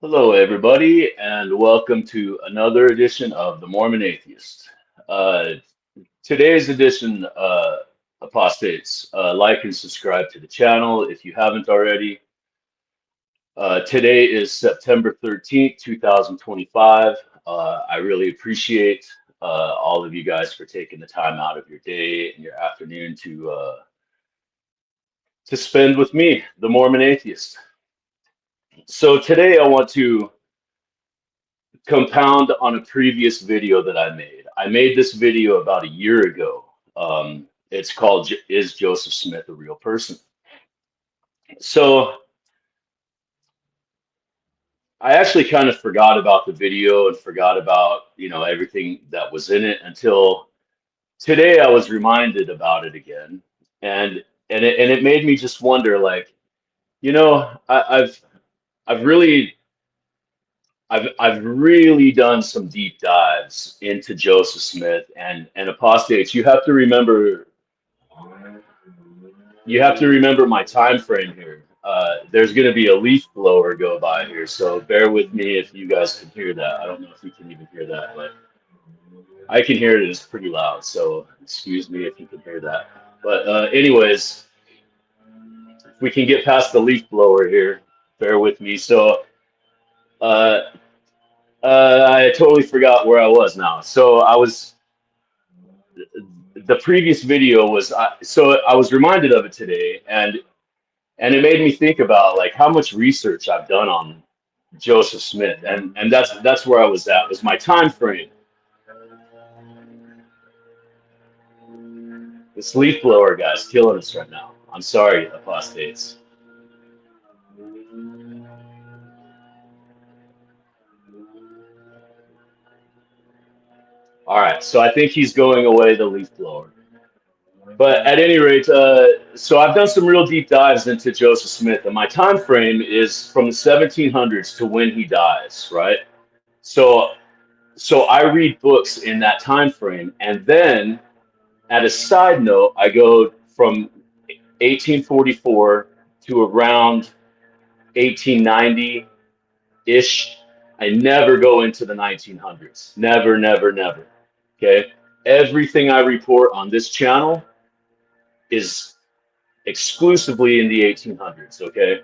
Hello, everybody, and welcome to another edition of the Mormon Atheist. Uh, Today's edition, apostates, like and subscribe to the channel if you haven't already. Today is September 13th, 2025. I really appreciate all of you guys for taking the time out of your day and your afternoon to spend with me, the Mormon Atheist. So today I want to compound on a previous video that I made. I made this video about a year ago. It's called Is Joseph Smith a Real Person? So I actually kind of forgot about the video and forgot about, everything that was in it until today I was reminded about it again. And it made me just wonder, like, I've really I've really done some deep dives into Joseph Smith and apostates. You have to remember my time frame here. There's going to be a leaf blower go by here, so bear with me if you guys can hear that. I don't know if you can even hear that, but I can hear it. It's pretty loud, so excuse me if you can hear that. But anyways, if we can get past the leaf blower here, bear with me. So uh, I totally forgot where I was now. So the previous video was so I was reminded of it today, and it made me think about like how much research I've done on Joseph Smith, and that's where I was at, was my time frame. This leaf blower guy's killing us right now. I'm sorry, apostates. All right, so I think he's going away, the leaf blower. But at any rate, so I've done some real deep dives into Joseph Smith, and my time frame is from the 1700s to when he dies, right? So so I read books in that time frame, and then at a side note, I go from 1844 to around 1890 ish. I never go into the 1900s. Never, never, never. Okay. Everything I report on this channel is exclusively in the 1800s. Okay.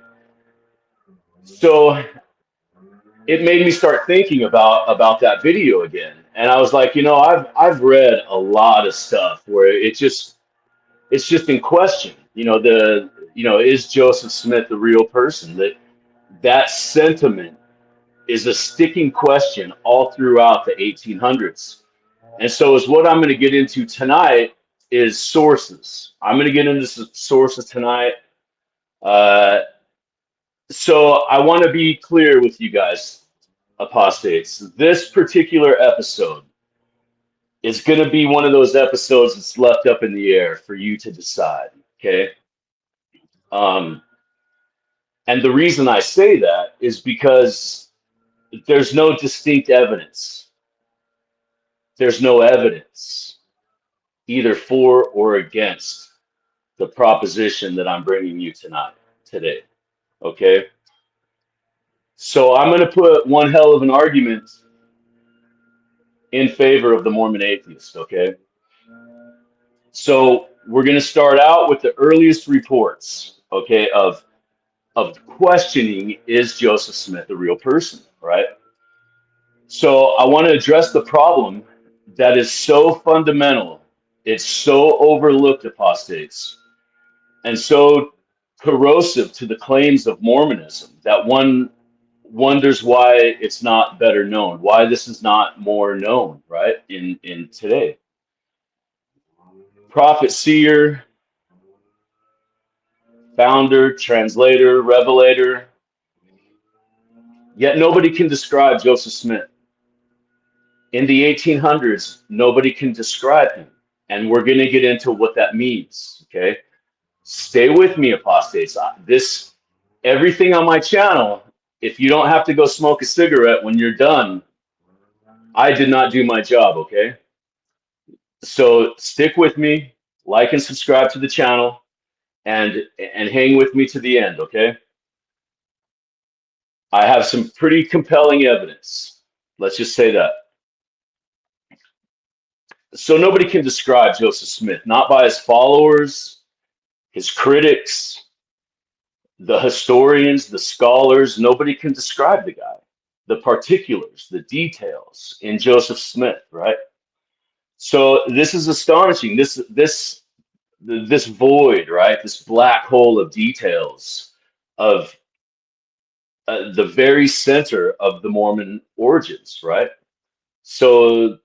So it made me start thinking about that video again. And I was like, I've read a lot of stuff where it's just in question. Is Joseph Smith a real person? That sentiment is a sticking question all throughout the 1800s. And so is what I'm going to get into tonight is sources. I'm going to get into some sources tonight. Uh, so I want to be clear with you guys, apostates. This particular episode is going to be one of those episodes that's left up in the air for you to decide. Okay. Um, and the reason I say that is because there's no distinct evidence. There's no evidence either for or against the proposition that I'm bringing you today. Okay. So I'm going to put one hell of an argument in favor of the Mormon atheist. Okay. So we're going to start out with the earliest reports, okay, of questioning, is Joseph Smith a real person, right? So I want to address the problem that is so fundamental, it's so overlooked, apostates, and so corrosive to the claims of Mormonism that one wonders why it's not better known, why this is not more known, right, in today. Prophet, seer, founder, translator, revelator, yet nobody can describe Joseph Smith. In the 1800s, nobody can describe him. And we're going to get into what that means, okay? Stay with me, apostates. Everything on my channel, if you don't have to go smoke a cigarette when you're done, I did not do my job, okay? So stick with me, like and subscribe to the channel, and hang with me to the end, okay? I have some pretty compelling evidence. Let's just say that. So nobody can describe Joseph Smith, not by his followers, his critics, the historians, the scholars. Nobody can describe the guy, the particulars, the details in Joseph Smith, right? So this is astonishing. This void, right? This black hole of details of the very center of the Mormon origins, right? So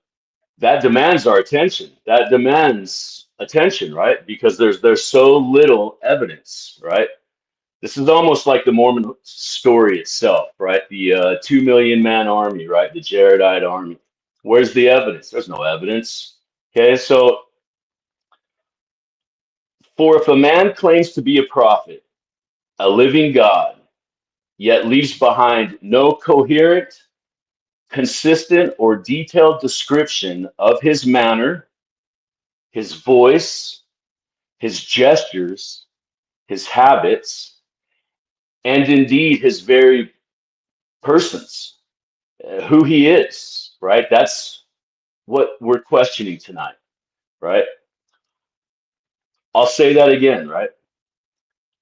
that demands our attention. That demands attention, right? Because there's so little evidence, right? This is almost like the Mormon story itself, right? The 2 million man army, right? The Jaredite army. Where's the evidence? There's no evidence. Okay, so for if a man claims to be a prophet, a living God, yet leaves behind no coherent, consistent, or detailed description of his manner, his voice, his gestures, his habits, and indeed his very persons, who he is, right? That's what we're questioning tonight, right? I'll say that again, right?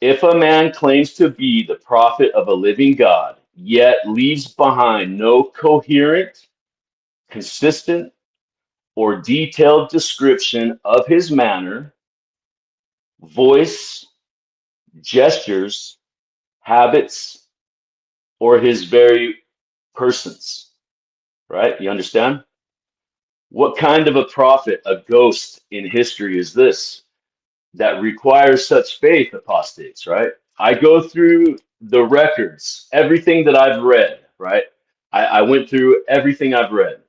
If a man claims to be the prophet of a living God, yet leaves behind no coherent, consistent, or detailed description of his manner, voice, gestures, habits, or his very persons, right? You understand? What kind of a prophet, a ghost in history is this that requires such faith, apostates, right? I go through the records, everything that I've read, right? I went through everything I've read.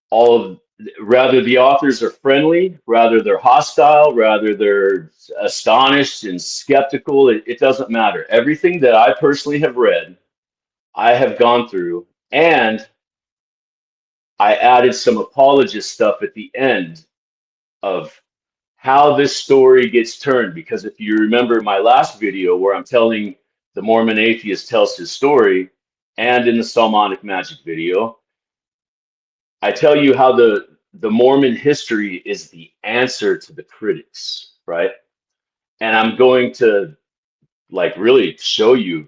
All of, rather the authors are friendly, rather they're hostile, rather they're astonished and skeptical, it doesn't matter. Everything that I personally have read, I have gone through, and I added some apologist stuff at the end of how this story gets turned. Because if you remember my last video where I'm telling the Mormon atheist tells his story, and in the Psalmonic Magic video, I tell you how the Mormon history is the answer to the critics, right? And I'm going to like really show you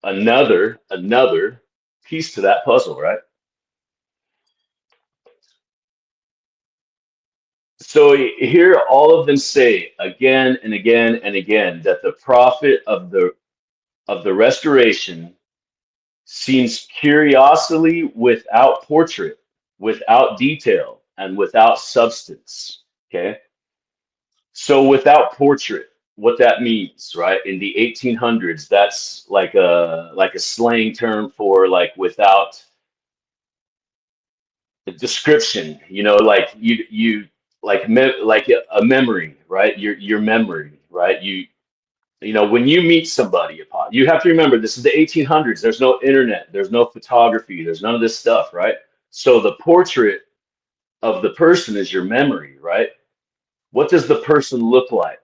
another piece to that puzzle, right? So here all of them say again and again and again that the prophet of the restoration seems curiously without portrait, without detail, and without substance. Okay. So without portrait, what that means, right? In the 1800s, that's like a slang term for like without the description, like you like like a memory, right? Your memory, right? When you meet somebody, you have to remember this is the 1800s. There's no internet, there's no photography, there's none of this stuff, right? So the portrait of the person is your memory, right? What does the person look like?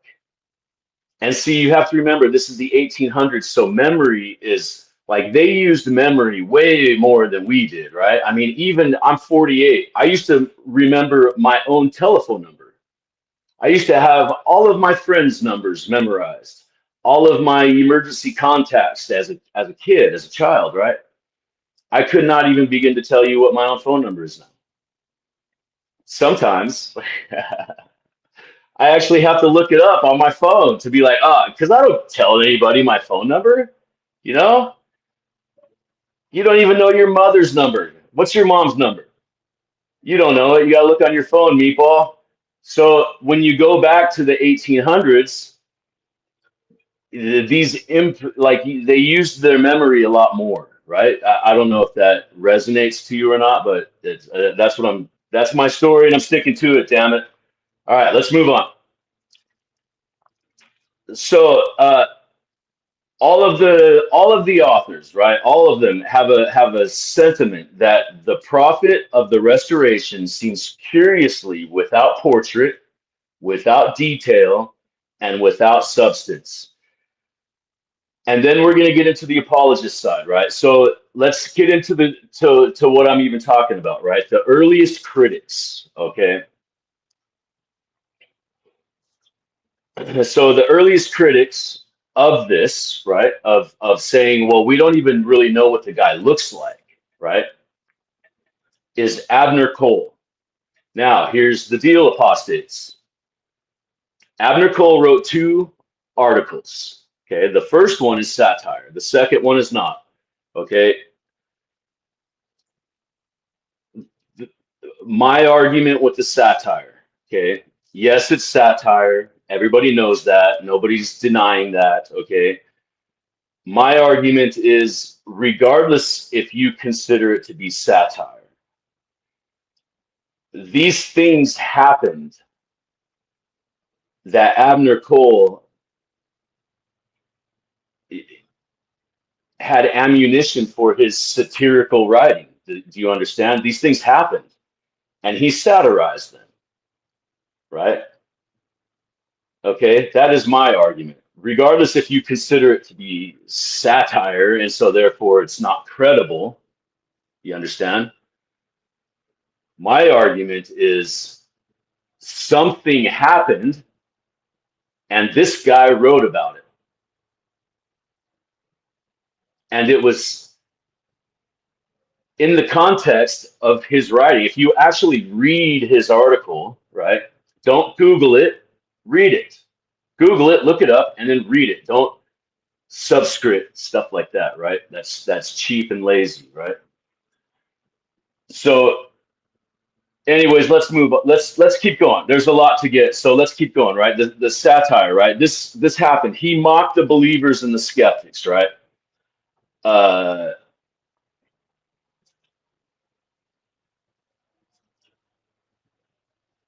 And see, you have to remember this is the 1800s, so memory is like they used memory way more than we did, right? I mean, even I'm 48. I used to remember my own telephone number. I used to have all of my friends' numbers memorized, all of my emergency contacts as a kid, as a child, right? I could not even begin to tell you what my own phone number is now. Sometimes I actually have to look it up on my phone to be like, because I don't tell anybody my phone number, you know? You don't even know your mother's number. What's your mom's number? You don't know it. You got to look on your phone, meatball. So when you go back to the 1800s, like they used their memory a lot more, right? I don't know if that resonates to you or not, but that's my story and I'm sticking to it, damn it. All right, let's move on. So all of the authors, right? All of them have a sentiment that the prophet of the restoration seems curiously without portrait, without detail, and without substance. And then we're going to get into the apologist side, right? So let's get into the to what I'm even talking about, right? The earliest critics, okay? So the earliest critics of this, right, of saying, well, we don't even really know what the guy looks like, right, is Abner Cole. Now, here's the deal, apostates. Abner Cole wrote 2 articles. Okay, the first one is satire. The second one is not. Okay, my argument with the satire. Okay, yes, it's satire. Everybody knows that. Nobody's denying that. Okay, my argument is, regardless if you consider it to be satire, these things happened that Abner Cole had ammunition for his satirical writing. Do you understand? These things happened, and he satirized them, right? Okay, that is my argument. Regardless if you consider it to be satire, and so therefore it's not credible, you understand? My argument is something happened, and this guy wrote about it. And it was in the context of his writing. If you actually read his article, right? Don't Google it, read it. Google it, look it up, and then read it. Don't subscript stuff like that, right? That's cheap and lazy, right? So, anyways, let's move on. Let's keep going. There's a lot to get, so let's keep going, right? The satire, right? This happened. He mocked the believers and the skeptics, right?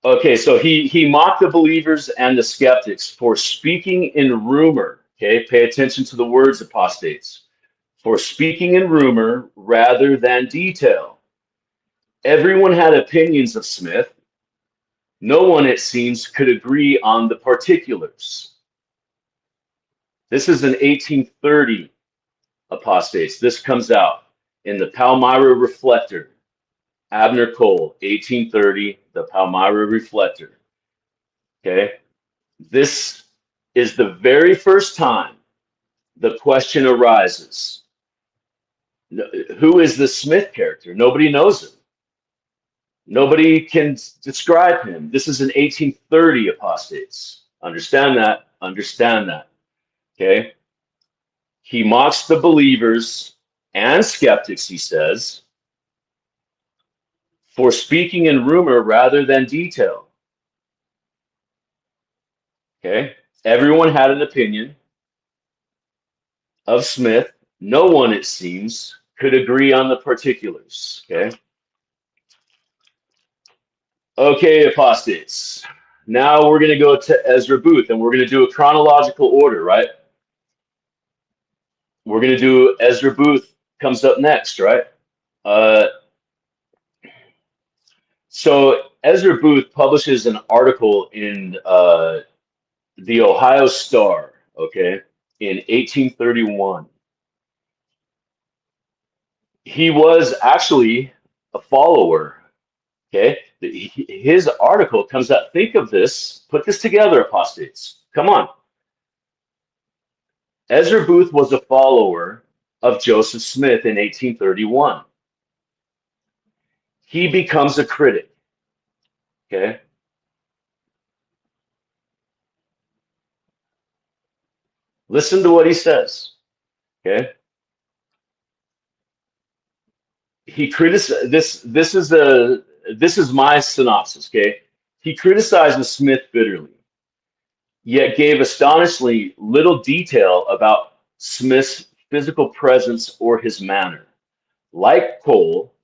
Okay, so he mocked the believers and the skeptics for speaking in rumor. Okay, pay attention to the words, apostates. For speaking in rumor rather than detail. Everyone had opinions of Smith. No one, it seems, could agree on the particulars. This is an 1830, apostates. This comes out in the Palmyra Reflector. Abner Cole, 1830, the Palmyra Reflector. Okay, this is the very first time the question arises. Who is the Smith character? Nobody knows him. Nobody can describe him. This is an 1830, apostates. Understand that. Understand that. Okay. He mocks the believers and skeptics, he says, for speaking in rumor rather than detail. Okay. Everyone had an opinion of Smith. No one, it seems, could agree on the particulars. Okay. Okay, apostates. Now we're going to go to Ezra Booth, and we're going to do a chronological order, right? We're going to do Ezra Booth comes up next, right? So Ezra Booth publishes an article in the Ohio Star, okay, in 1831. He was actually a follower. Okay, his article comes out. Think of this. Put this together, apostates. Come on. Ezra Booth was a follower of Joseph Smith in 1831. He becomes a critic. Okay. Listen to what he says. Okay. He criticized this. This is my synopsis. Okay. He criticizes Smith bitterly, yet gave astonishingly little detail about Smith's physical presence or his manner. Like Cole,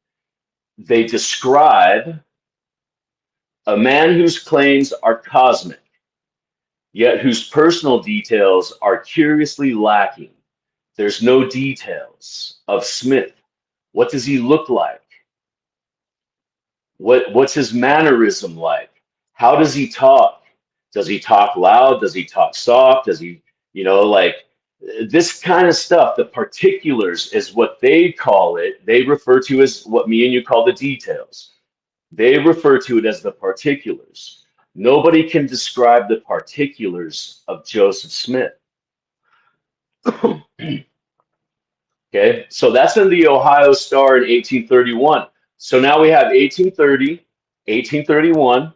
they describe a man whose claims are cosmic, yet whose personal details are curiously lacking. There's no details of Smith. What does he look like? What's his mannerism like? How does he talk? Does he talk loud? Does he talk soft? Does he, like, This kind of stuff, the particulars is what they call it. They refer to as what me and you call the details. They refer to it as the particulars. Nobody can describe the particulars of Joseph Smith. Okay, so that's in the Ohio Star in 1831. So now we have 1830, 1831,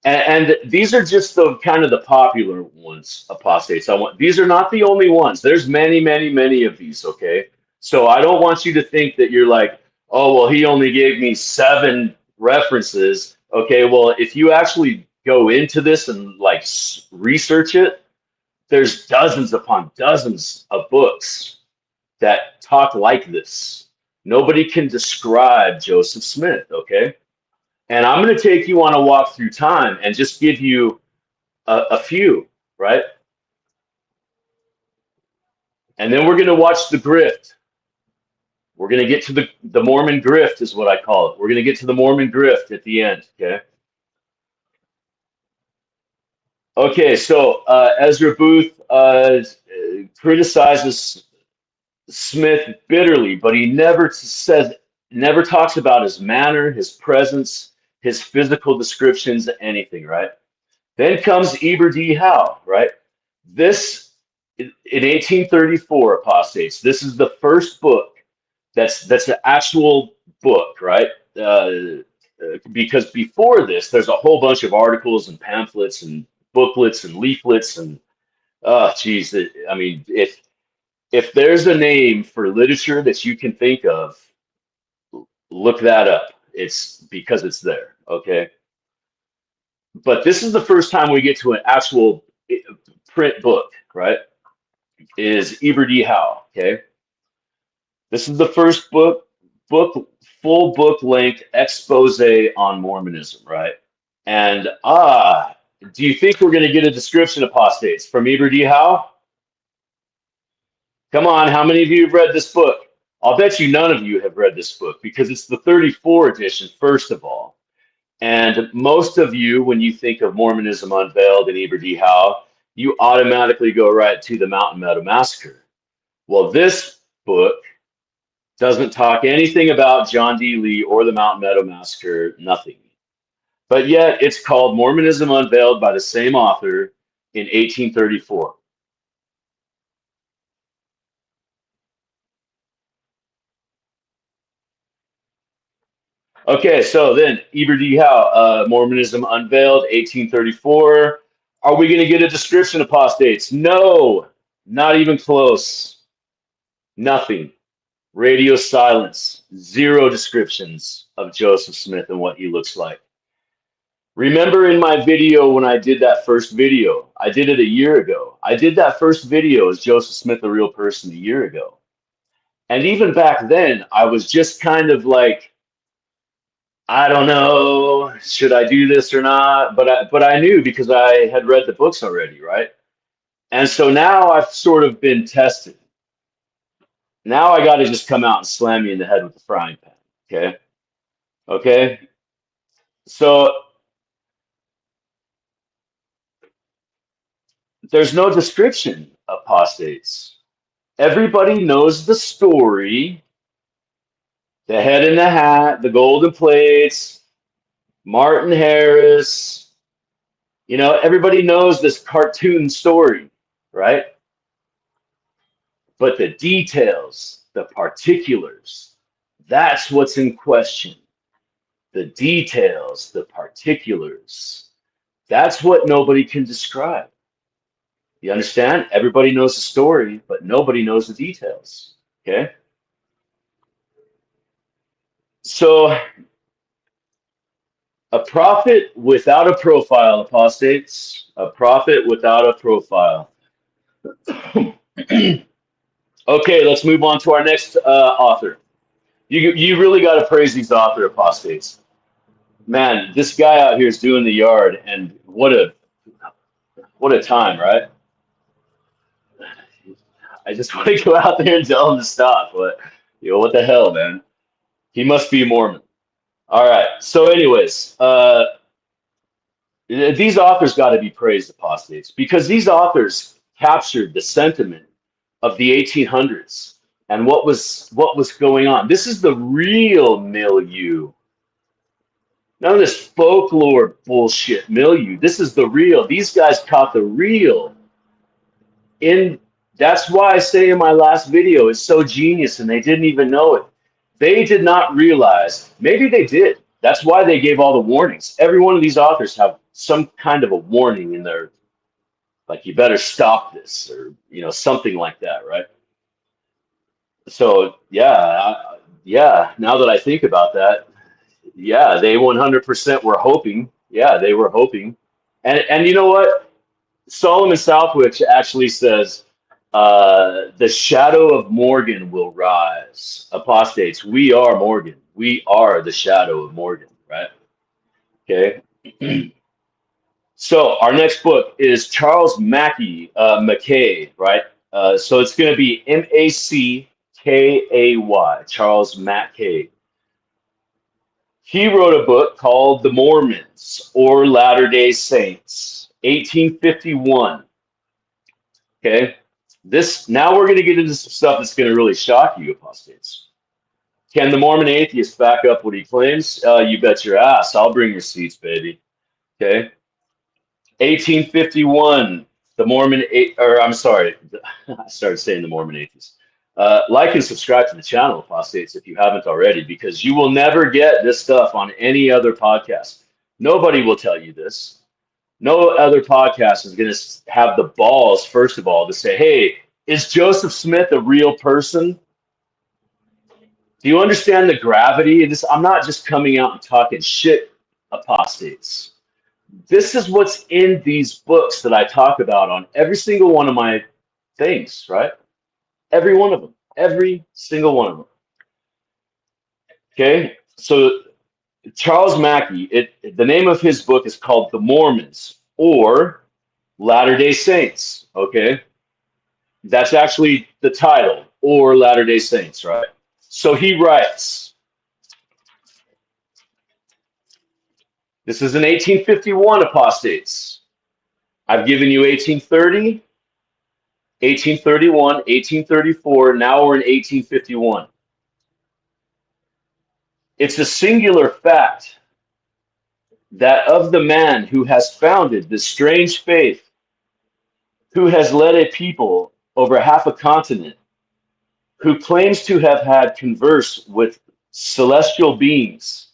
and these are just the kind of the popular ones, apostates. These are not the only ones. There's many, many, many of these. Okay, so I don't want you to think that you're like, oh well, he only gave me 7 references. Okay, well if you actually go into this and like research it, there's dozens upon dozens of books that talk like this. Nobody can describe Joseph Smith, okay? And I'm going to take you on a walk through time and just give you a few, right? And then we're going to watch the grift. We're going to get to the Mormon grift is what I call it. We're going to get to the Mormon grift at the end, okay? Okay, so Ezra Booth criticizes Smith bitterly, but he never talks about his manner, his presence, his physical descriptions, anything, right? Then comes Eber D. Howe, right? This in 1834, Apostates. This is the first book that's an actual book, right? Because before this, there's a whole bunch of articles and pamphlets and booklets and leaflets and geez, I mean, if there's a name for literature that you can think of, look that up. It's because it's there, okay? But this is the first time we get to an actual print book, right? Is Eber D. Howe, okay? This is the first full book length expose on Mormonism, right? And do you think we're going to get a description, Apostates, from Eber D. Howe? Come on, how many of you have read this book? I'll bet you none of you have read this book because it's the 34 edition, first of all. And most of you, when you think of Mormonism Unveiled and Eber D. Howe, you automatically go right to the Mountain Meadow Massacre. Well, this book doesn't talk anything about John D. Lee or the Mountain Meadow Massacre, nothing. But yet it's called Mormonism Unveiled by the same author in 1834. Okay, so then Eber D. Howe, Mormonism Unveiled, 1834. Are we going to get a description, Apostates? No, not even close. Nothing. Radio silence. 0 descriptions of Joseph Smith and what he looks like. Remember in my video when I did that first video, I did it a year ago. I did that first video as Joseph Smith, a real person, a year ago. And even back then, I was just kind of like, I don't know, should I do this or not? But I knew because I had read the books already, right? And so now I've sort of been tested. Now I got to just come out and slam you in the head with the frying pan, okay? Okay? So there's no description, Apostates. Everybody knows the story. The head in the hat, the golden plates, Martin Harris. You know, everybody knows this cartoon story, right? But the details, the particulars, that's what's in question. The details, the particulars, that's what nobody can describe. You understand? Everybody knows the story, but nobody knows the details, okay? So, a prophet without a profile, Apostates. A prophet without a profile. Okay, let's move on to our next author. You really got to praise these author, Apostates. Man, this guy out here is doing the yard, and what a time, right? I just want to go out there and tell him to stop, but what the hell, man? He must be a Mormon. All right. So, anyways, these authors got to be praised, Apostates, because these authors captured the sentiment of the 1800s and what was going on. This is the real milieu. None of this folklore bullshit milieu. This is the real. These guys caught the real. That's why I say in my last video, it's so genius, and they didn't even know it. They did not realize. Maybe they did. That's why they gave all the warnings. Every one of these authors have some kind of a warning in their, like, you better stop this, or something like that, right? So yeah. Now that I think about that, yeah, they 100% were hoping. Yeah, they were hoping, and you know what? Solomon Southwick actually says, the shadow of Morgan will rise. Apostates, we are Morgan. We are the shadow of Morgan, right? Okay. So our next book is Charles Mackay, right? So it's going to be Mackay, Charles Mackay. He wrote a book called The Mormons or Latter-day Saints, 1851. Okay. Now we're going to get into some stuff that's going to really shock you, apostates. Can the Mormon atheist back up what he claims? You bet your ass. I'll bring receipts, baby. Okay. 1851, I'm sorry, I started saying the Mormon atheist. Like and subscribe to the channel, apostates, if you haven't already, because you will never get this stuff on any other podcast. Nobody will tell you this. No other podcast is going to have the balls, first of all, to say, hey, is Joseph Smith a real person? Do you understand the gravity of this? I'm not just coming out and talking shit, apostates. This is what's in these books that I talk about on every single one of my things, right? Every one of them. Every single one of them. Okay? So Charles Mackay, the name of his book is called The Mormons or Latter-day Saints. Okay? That's actually the title, or Latter-day Saints, right? So he writes, this is in 1851, apostates. I've given you 1830, 1831, 1834. Now we're in 1851. It's a singular fact that of the man who has founded this strange faith, who has led a people over half a continent, who claims to have had converse with celestial beings,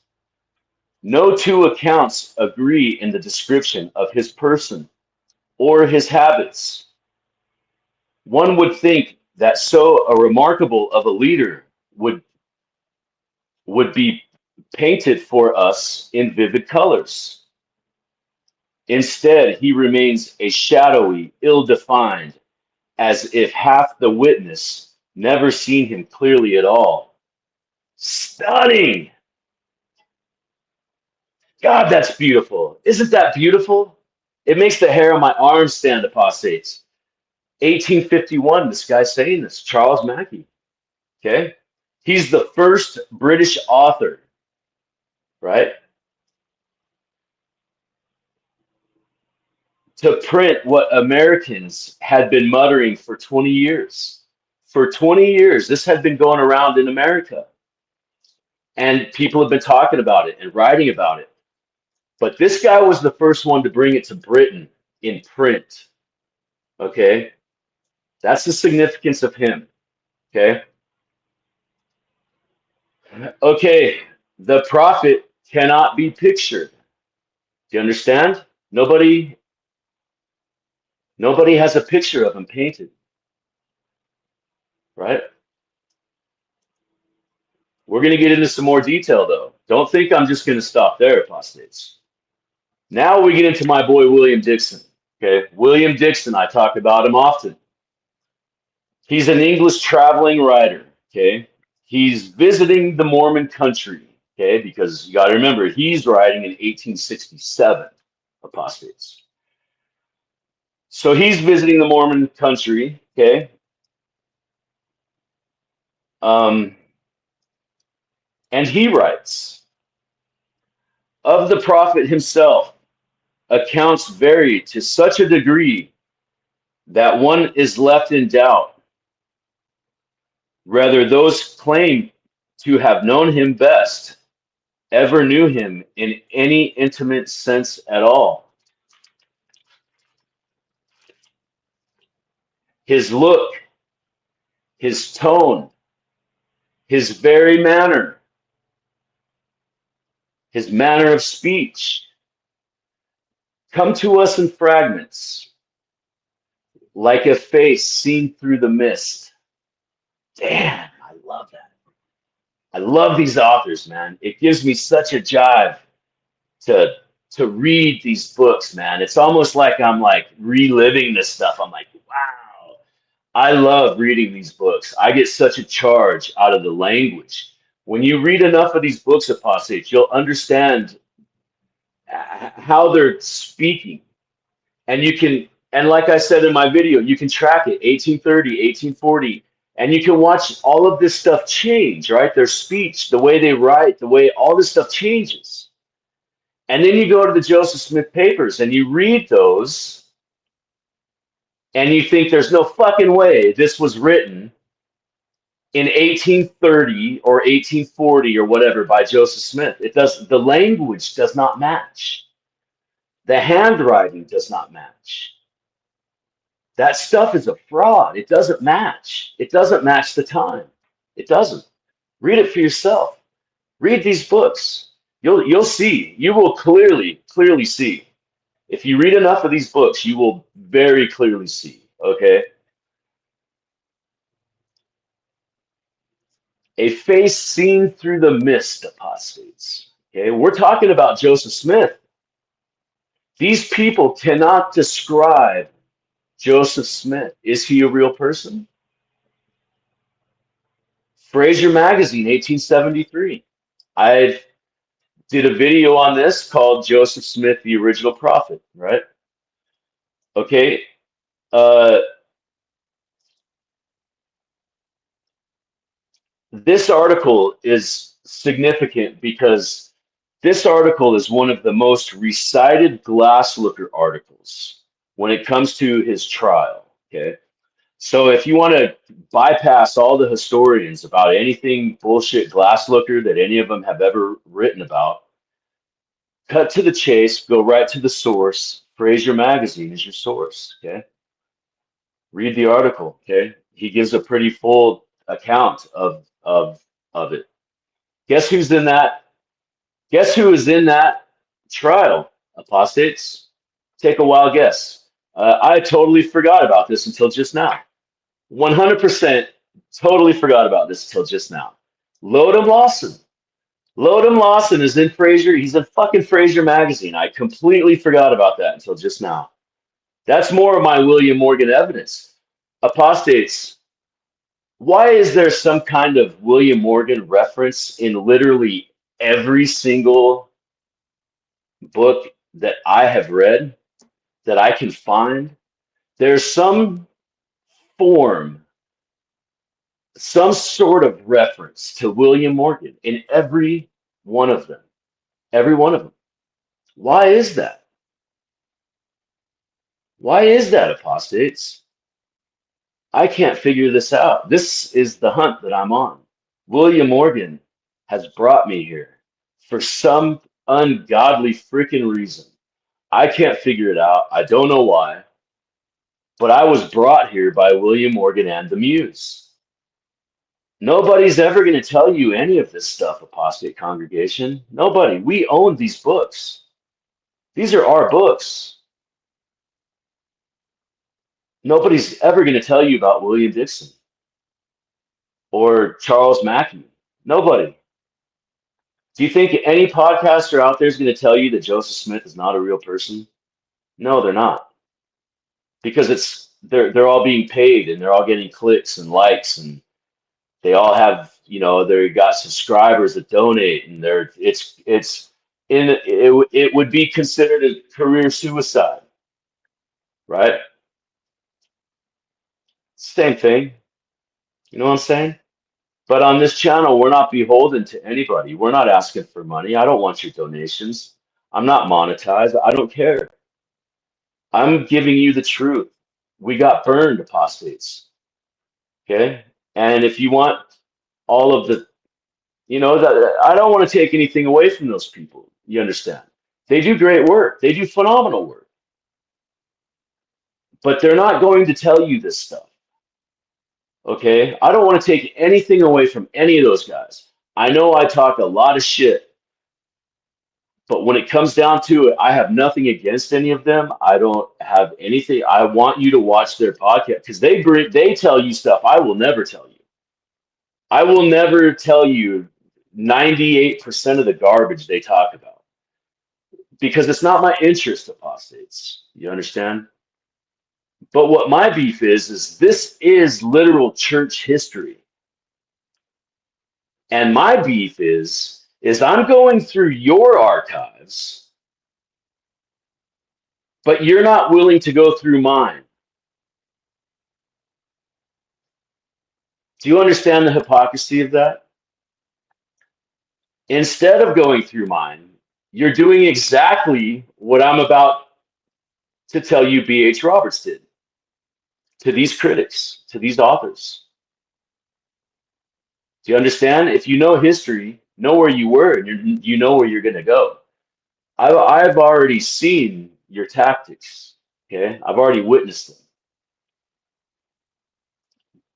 no two accounts agree in the description of his person or his habits. One would think that so a remarkable of a leader would be painted for us in vivid colors. Instead, he remains a shadowy, ill-defined, as if half the witness never seen him clearly at all. Stunning! God, that's beautiful. Isn't that beautiful? It makes the hair on my arms stand, apostates. 1851, this guy's saying this, Charles Mackay. Okay? He's the first British author, right, to print what Americans had been muttering for 20 years. For 20 years, this had been going around in America. And people have been talking about it and writing about it. But this guy was the first one to bring it to Britain in print. Okay? That's the significance of him. Okay? Okay, the prophet cannot be pictured. Do you understand? Nobody has a picture of him painted. Right? We're going to get into some more detail, though. Don't think I'm just going to stop there, apostates. Now we get into my boy, William Dixon. Okay, William Dixon, I talk about him often. He's an English traveling writer. Okay, he's visiting the Mormon country. Okay, because you got to remember, he's writing in 1867, apostates. So he's visiting the Mormon country. Okay. And he writes, of the prophet himself, accounts vary to such a degree that one is left in doubt whether those claim to have known him best ever knew him in any intimate sense at all. His look, his tone, his very manner, his manner of speech come to us in fragments, like a face seen through the mist. Damn, I love that. I love these authors, man. It gives me such a jive to read these books, man. It's almost like I'm like reliving this stuff. I'm like, wow. I love reading these books. I get such a charge out of the language. When you read enough of these books, apostates, you'll understand how they're speaking. And you can, and like I said in my video, you can track it 1830, 1840, and you can watch all of this stuff change, right? Their speech, the way they write, the way all this stuff changes. And then you go to the Joseph Smith papers and you read those and you think there's no fucking way this was written in 1830 or 1840 or whatever by Joseph Smith. It does, the language does not match. The handwriting does not match. That stuff is a fraud. It doesn't match. It doesn't match the time. It doesn't. Read it for yourself. Read these books. You'll see. You will clearly see. If you read enough of these books, you will very clearly see. Okay. A face seen through the mist, apostates. Okay, we're talking about Joseph Smith. These people cannot describe Joseph Smith. Is he a real person? Fraser Magazine, 1873. I did a video on this called Joseph Smith, the Original Prophet, right? Okay. This article is significant because this article is one of the most recited Glasslooker articles when it comes to his trial. Okay. So if you want to bypass all the historians about anything bullshit Glasslooker that any of them have ever written about, cut to the chase, go right to the source. Fraser Magazine is your source. Okay. Read the article. Okay. He gives a pretty full account of it. Guess who's in that? Guess who is in that trial, apostates? Take a wild guess. I totally forgot about this until just now. 100% totally forgot about this until just now. Lodum Lawson. Lodum Lawson is in Fraser. He's in fucking Fraser Magazine. I completely forgot about that until just now. That's more of my William Morgan evidence. Apostates, why is there some kind of William Morgan reference in literally every single book that I have read, that I can find? There's some form, some sort of reference to William Morgan in every one of them. Every one of them. Why is that? Why is that, apostates? I can't figure this out. This is the hunt that I'm on. William Morgan has brought me here for some ungodly freaking reason. I can't figure it out. I don't know why. But I was brought here by William Morgan and the Muse. Nobody's ever going to tell you any of this stuff, apostate congregation. Nobody. We own these books. These are our books. Nobody's ever going to tell you about William Dixon or Charles Mackey. Nobody. Do you think any podcaster out there is going to tell you that Joseph Smith is not a real person? No, they're not. Because they're all being paid and they're all getting clicks and likes and they all have, they got subscribers that donate and it would be considered a career suicide, right? Same thing. You know what I'm saying? But on this channel, we're not beholden to anybody. We're not asking for money. I don't want your donations. I'm not monetized. I don't care. I'm giving you the truth. We got burned, apostates. Okay? And if you want all of the, I don't want to take anything away from those people. You understand? They do great work. They do phenomenal work. But they're not going to tell you this stuff. Okay? I don't want to take anything away from any of those guys. I know I talk a lot of shit, but when it comes down to it, I have nothing against any of them. I don't have anything. I want you to watch their podcast because they tell you stuff I will never tell you. I will never tell you 98% of the garbage they talk about because it's not my interest, apostates. You understand? But what my beef is this is literal church history. And my beef is I'm going through your archives, but you're not willing to go through mine. Do you understand the hypocrisy of that? Instead of going through mine, you're doing exactly what I'm about to tell you B.H. Roberts did to these critics, to these authors. Do you understand? If you know history, know where you were, and you know where you're going to go. I've already seen your tactics. Okay, I've already witnessed them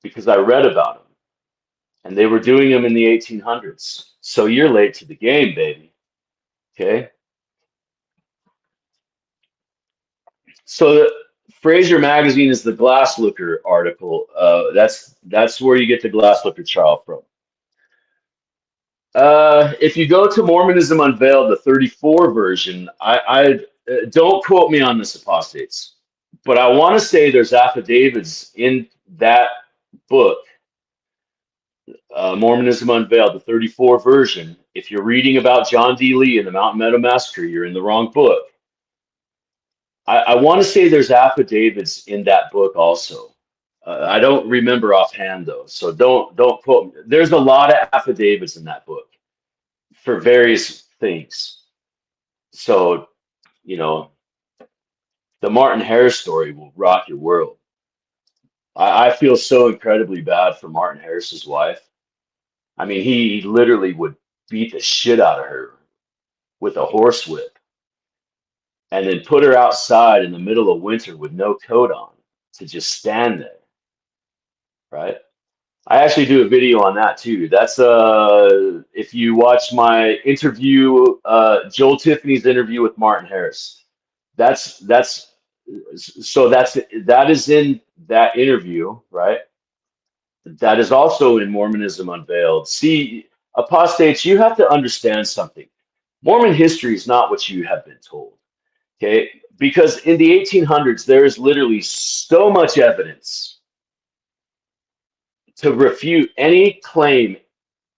because I read about them, and they were doing them in the 1800s. So you're late to the game, baby. Okay. So the Fraser magazine is the Glass Looker article. That's where you get the Glass Looker trial from. If you go to Mormonism Unveiled, the 34 version, I don't quote me on this, apostates, but I want to say there's affidavits in that book, Mormonism Unveiled, the 34 version. If you're reading about John D. Lee and the Mountain Meadow Massacre, you're in the wrong book. I want to say there's affidavits in that book also. I don't remember offhand though, so don't quote me. There's a lot of affidavits in that book for various things. So, the Martin Harris story will rock your world. I feel so incredibly bad for Martin Harris's wife. I mean, he literally would beat the shit out of her with a horsewhip and then put her outside in the middle of winter with no coat on to just stand there, right? I actually do a video on that too. That's if you watch my interview, Joel Tiffany's interview with Martin Harris, that is in that interview, right? That is also in Mormonism Unveiled. See, apostates, you have to understand something. Mormon history is not what you have been told, okay? Because in the 1800s, there is literally so much evidence to refute any claim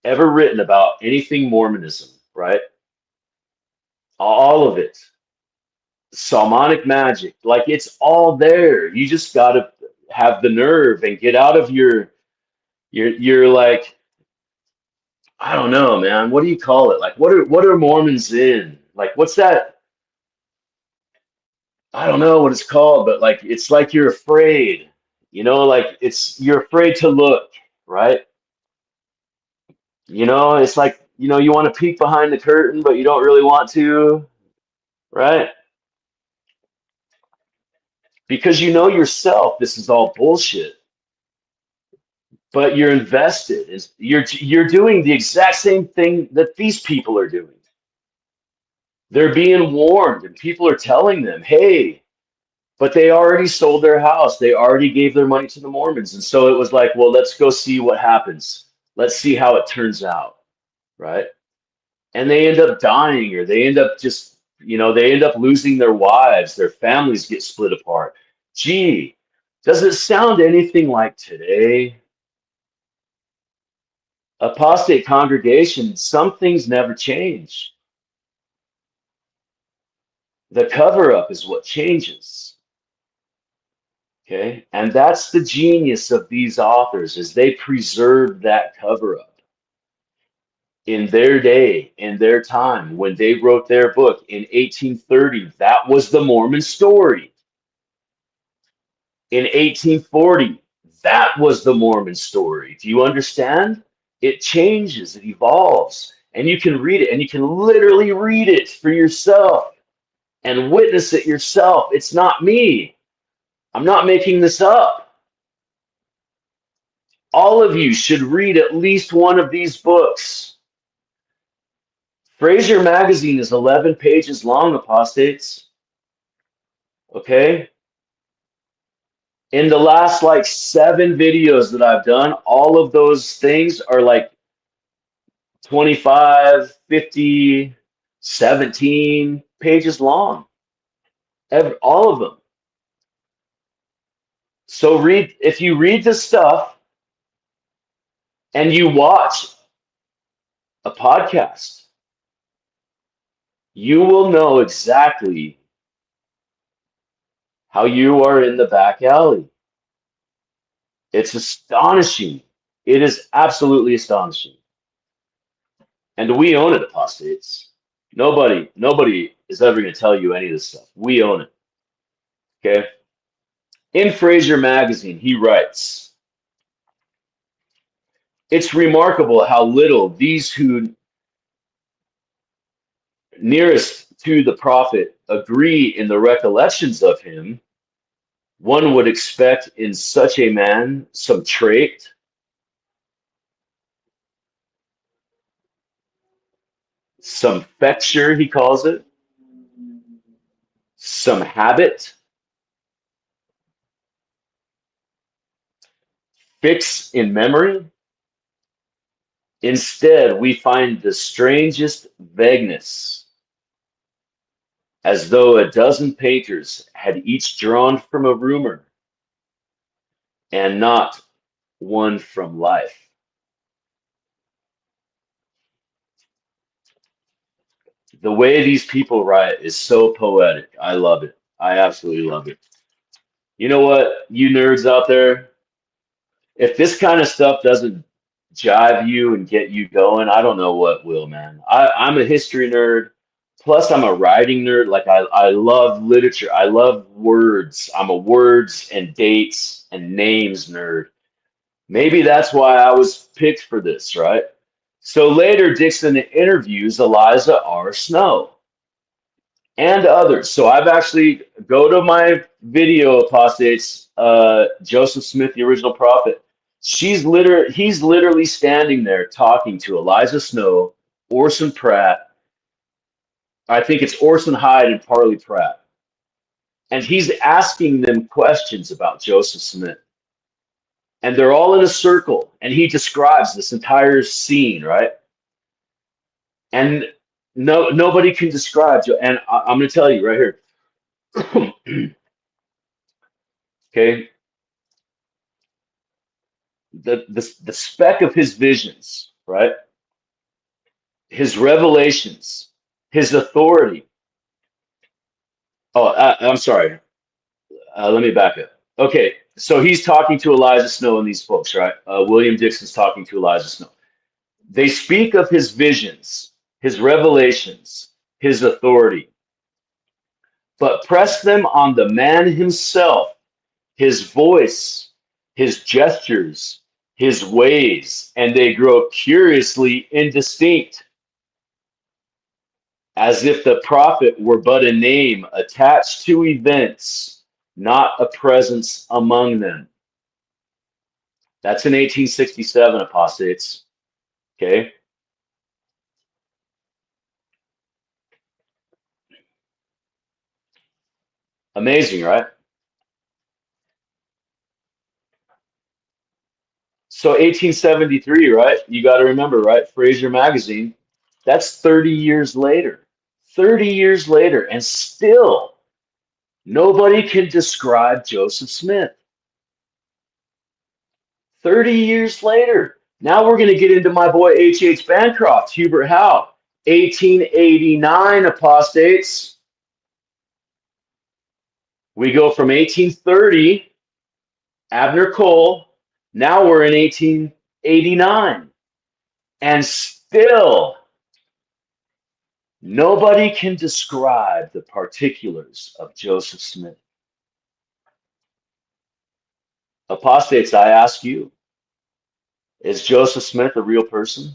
ever written about anything Mormonism, right? All of it. Psalmonic magic, like it's all there. You just got to have the nerve and get out of your like, I don't know, man. What do you call it? Like, what are Mormons in? Like, what's that? I don't know what it's called, but like, it's like you're afraid, like you're afraid to look, right? It's like, you want to peek behind the curtain, but you don't really want to, right? Because you know yourself, this is all bullshit. But you're invested. You're doing the exact same thing that these people are doing. They're being warned, and people are telling them, hey, but they already sold their house. They already gave their money to the Mormons. And so it was like, well, let's go see what happens. Let's see how it turns out, right? And they end up dying, or they end up just, they end up losing their wives. Their families get split apart. Gee, does it sound anything like today? Apostate congregation, some things never change. The cover up is what changes. Okay, and that's the genius of these authors, is they preserved that cover up in their day, in their time, when they wrote their book in 1830. That was the Mormon story. in 1840. That was the Mormon story. Do you understand? It changes, it evolves, and you can read it, and you can literally read it for yourself and witness it yourself. It's not me. I'm not making this up. All of you should read at least one of these books. Fraser magazine is 11 pages long, apostates. Okay? In the last like 7 videos that I've done, all of those things are like 25, 50, 17 pages long. All of them. So read, if you read this stuff and you watch a podcast, you will know exactly how you are in the back alley. It's astonishing. It is absolutely astonishing. And we own it, apostates. Nobody is ever going to tell you any of this stuff. We own it. Okay? In Fraser magazine, he writes, it's remarkable how little these who nearest to the prophet agree in the recollections of him. One would expect in such a man some trait, some fixture, he calls it, some habit, fix in memory. Instead, we find the strangest vagueness, as though a dozen painters had each drawn from a rumor and not one from life. The way these people write is so poetic. I love it. I absolutely love it. You know what, you nerds out there? If this kind of stuff doesn't jive you and get you going, I don't know what will, man. I'm a history nerd. Plus, I'm a writing nerd. Like, I love literature. I love words. I'm a words and dates and names nerd. Maybe that's why I was picked for this, right? So later, Dixon interviews Eliza R. Snow and others. So I've actually go to my video, apostates, Joseph Smith, the original prophet. He's literally standing there talking to Eliza Snow, Orson Pratt. I think it's Orson Hyde and Parley Pratt. And he's asking them questions about Joseph Smith. And they're all in a circle. And he describes this entire scene, right? And nobody can describe. And I'm going to tell you right here. Okay. The speck of his visions, right? His revelations, his authority. Oh, I'm sorry. Let me back up. Okay, so he's talking to Eliza Snow and these folks, right? William Dixon's talking to Eliza Snow. They speak of his visions, his revelations, his authority, but press them on the man himself, his voice, his gestures, his ways, and they grow curiously indistinct, as if the prophet were but a name attached to events, not a presence among them. That's in 1867, apostates. Okay. Amazing, right? So 1873, right? You got to remember, right? Fraser magazine. That's 30 years later. 30 years later, and still nobody can describe Joseph Smith. 30 years later. Now we're going to get into my boy H.H. Bancroft, Hubert Howe. 1889, apostates. We go from 1830, Abner Cole. Now we're in 1889. And still, nobody can describe the particulars of Joseph Smith. Apostates, I ask you, is Joseph Smith a real person?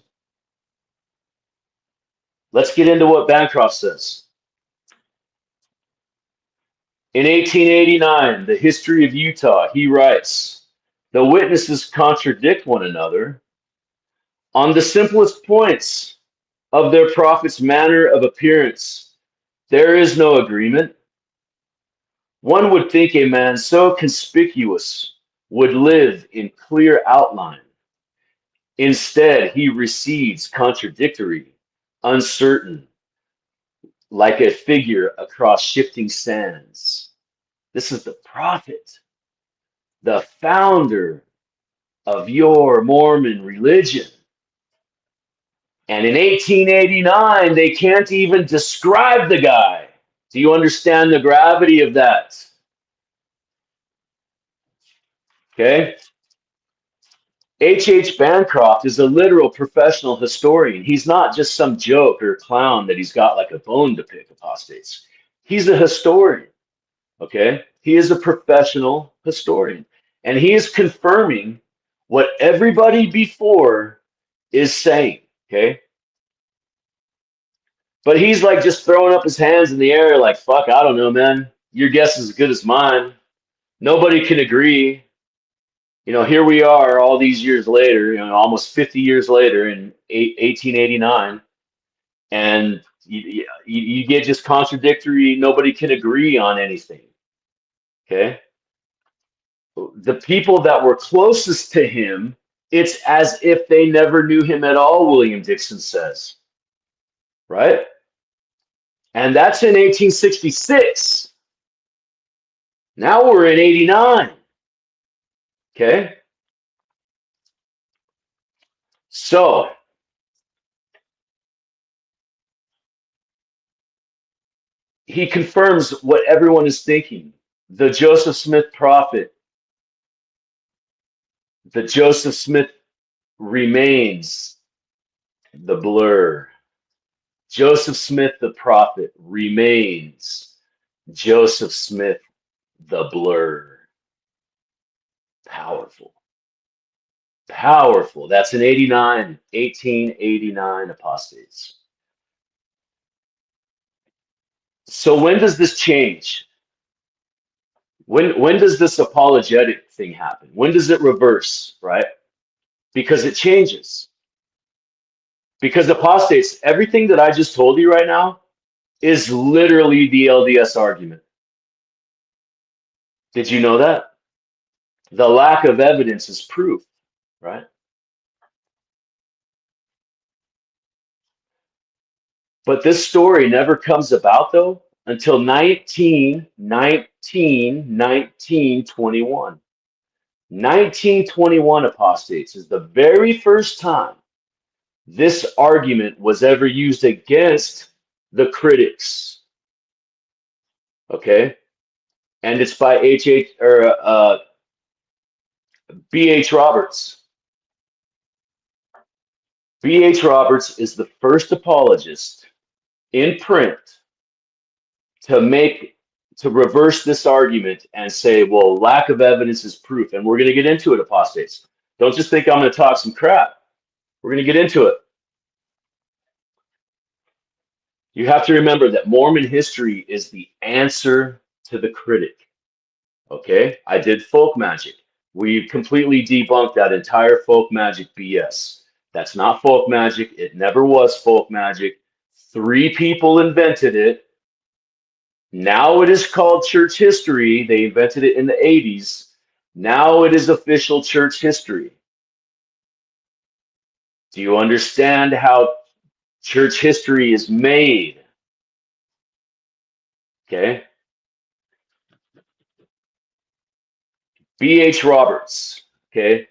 Let's get into what Bancroft says. In 1889, The History of Utah, he writes, the witnesses contradict one another on the simplest points of their prophet's manner of appearance. There is no agreement. One would think a man so conspicuous would live in clear outline. Instead, he recedes contradictory, uncertain, like a figure across shifting sands. This is the prophet, the founder of your Mormon religion. And in 1889, they can't even describe the guy. Do you understand the gravity of that? Okay. H. Bancroft is a literal professional historian. He's not just some joke or clown that he's got like a bone to pick, apostates. He's a historian. Okay. He is a professional historian. And he is confirming what everybody before is saying. Okay. But he's like just throwing up his hands in the air, like, fuck, I don't know, man. Your guess is as good as mine. Nobody can agree. You know, here we are all these years later, you know, almost 50 years later in 1889, and you get just contradictory, nobody can agree on anything. Okay. The people that were closest to him, it's as if they never knew him at all, William Dixon says. Right? And that's in 1866. Now we're in 89. Okay? So, he confirms what everyone is thinking. The Joseph Smith prophet, the Joseph Smith remains the blur. Joseph Smith the prophet remains Joseph Smith the blur. Powerful. Powerful. That's in 1889, apostates. So when does this change? When does this apologetic thing happen? When does it reverse, right? Because it changes. Because apostates, everything that I just told you right now is literally the LDS argument. Did you know that? The lack of evidence is proof, right? But this story never comes about, though, until 1921. 1921, apostates, is the very first time this argument was ever used against the critics. Okay? And it's by B.H. Roberts. B.H. Roberts is the first apologist in print to reverse this argument and say, well, lack of evidence is proof. And we're going to get into it, apostates. Don't just think I'm going to talk some crap. We're going to get into it. You have to remember that Mormon history is the answer to the critic. Okay? I did folk magic. We completely debunked that entire folk magic BS. That's not folk magic. It never was folk magic. 3 people invented it. Now it is called church history. They invented it in the 80s. Now it is official church history. Do you understand how church history is made? Okay. B.H. Roberts. Okay.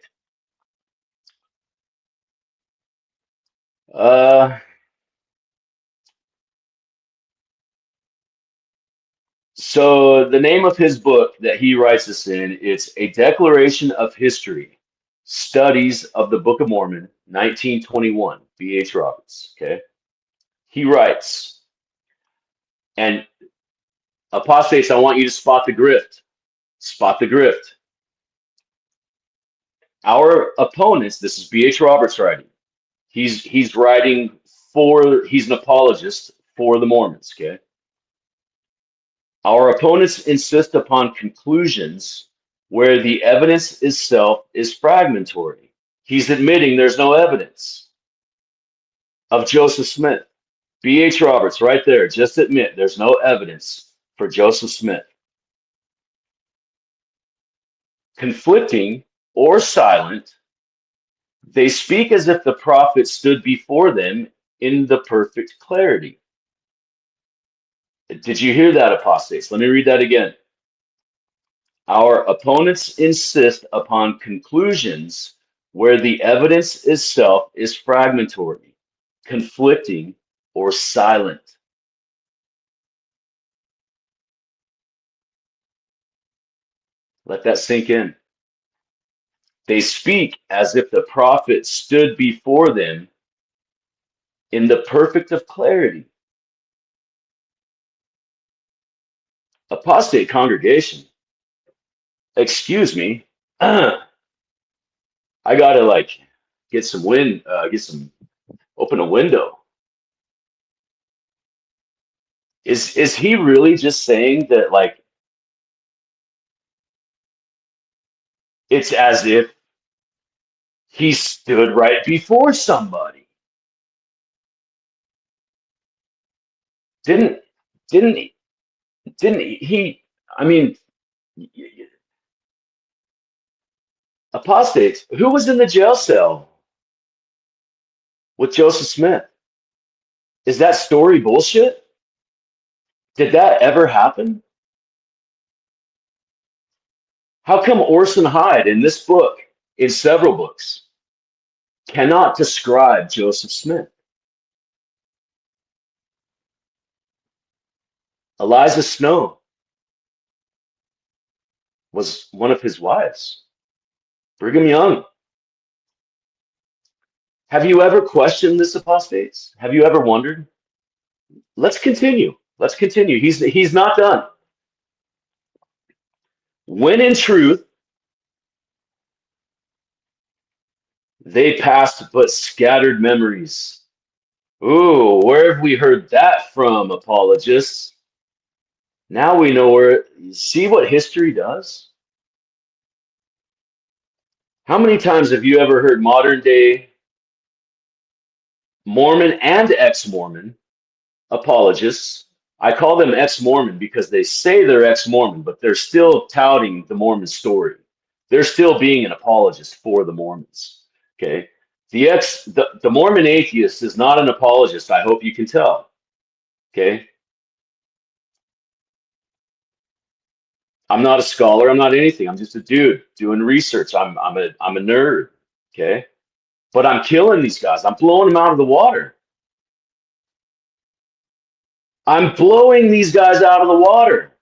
So the name of his book that he writes this in, it's A Declaration of History, Studies of the Book of Mormon, 1921, B.H. Roberts. Okay. He writes, and apostates, I want you to spot the grift. Spot the grift. Our opponents, this is B.H. Roberts writing. He's writing he's an apologist for the Mormons, okay? Our opponents insist upon conclusions where the evidence itself is fragmentary. He's admitting there's no evidence of Joseph Smith. B.H. Roberts, right there, just admit there's no evidence for Joseph Smith. Conflicting or silent, they speak as if the prophet stood before them in the perfect clarity. Did you hear that, apostates? Let me read that again. Our opponents insist upon conclusions where the evidence itself is fragmentary, conflicting, or silent. Let that sink in. They speak as if the prophet stood before them in the perfect of clarity. Apostate congregation, excuse me, I gotta like get some wind, open a window. Is he really just saying that like it's as if he stood right before somebody? Didn't didn't he? I mean, apostates. Who was in the jail cell with Joseph Smith? Is that story bullshit? Did that ever happen? How come Orson Hyde in this book, in several books, cannot describe Joseph Smith? Eliza Snow was one of his wives. Brigham Young. Have you ever questioned this, apostates? Have you ever wondered? Let's continue. Let's continue. He's not done. When in truth, they passed but scattered memories. Ooh, where have we heard that from, apologists? Now we know where. See what history does? How many times have you ever heard modern day Mormon and ex-Mormon apologists? I call them ex-Mormon because they say they're ex-Mormon, but they're still touting the Mormon story. They're still being an apologist for the Mormons. Okay, the Mormon atheist is not an apologist. I hope you can tell. Okay, I'm not a scholar. I'm not anything. I'm just a dude doing research. I'm a nerd. Okay, but I'm killing these guys. I'm blowing them out of the water. I'm blowing these guys out of the water.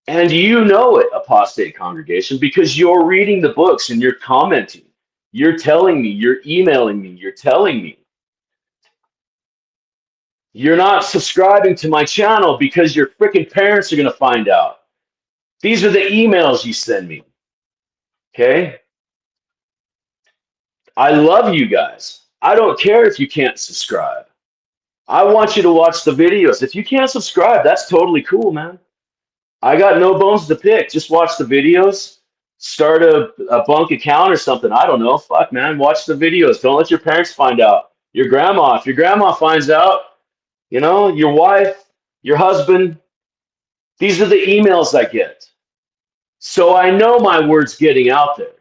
And you know it, apostate congregation, because you're reading the books and you're commenting. You're telling me, you're emailing me, you're telling me. You're not subscribing to my channel because your freaking parents are going to find out. These are the emails you send me. Okay? I love you guys. I don't care if you can't subscribe. I want you to watch the videos. If you can't subscribe, that's totally cool, man. I got no bones to pick. Just watch the videos. Start a bunk account or something. I don't know. Fuck, man. Watch the videos. Don't let your parents find out. Your grandma. If your grandma finds out, you know, your wife, your husband. These are the emails I get. So I know my word's getting out there.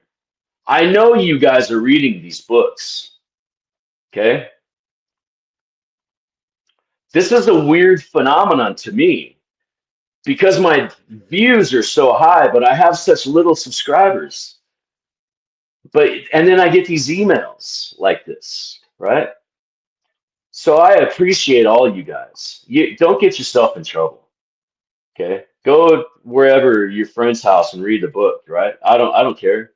I know you guys are reading these books. Okay? This is a weird phenomenon to me because my views are so high, but I have such little subscribers. And then I get these emails like this, right? So I appreciate all you guys. You don't get yourself in trouble. Okay? Go wherever your friend's house and read the book, right? I don't care.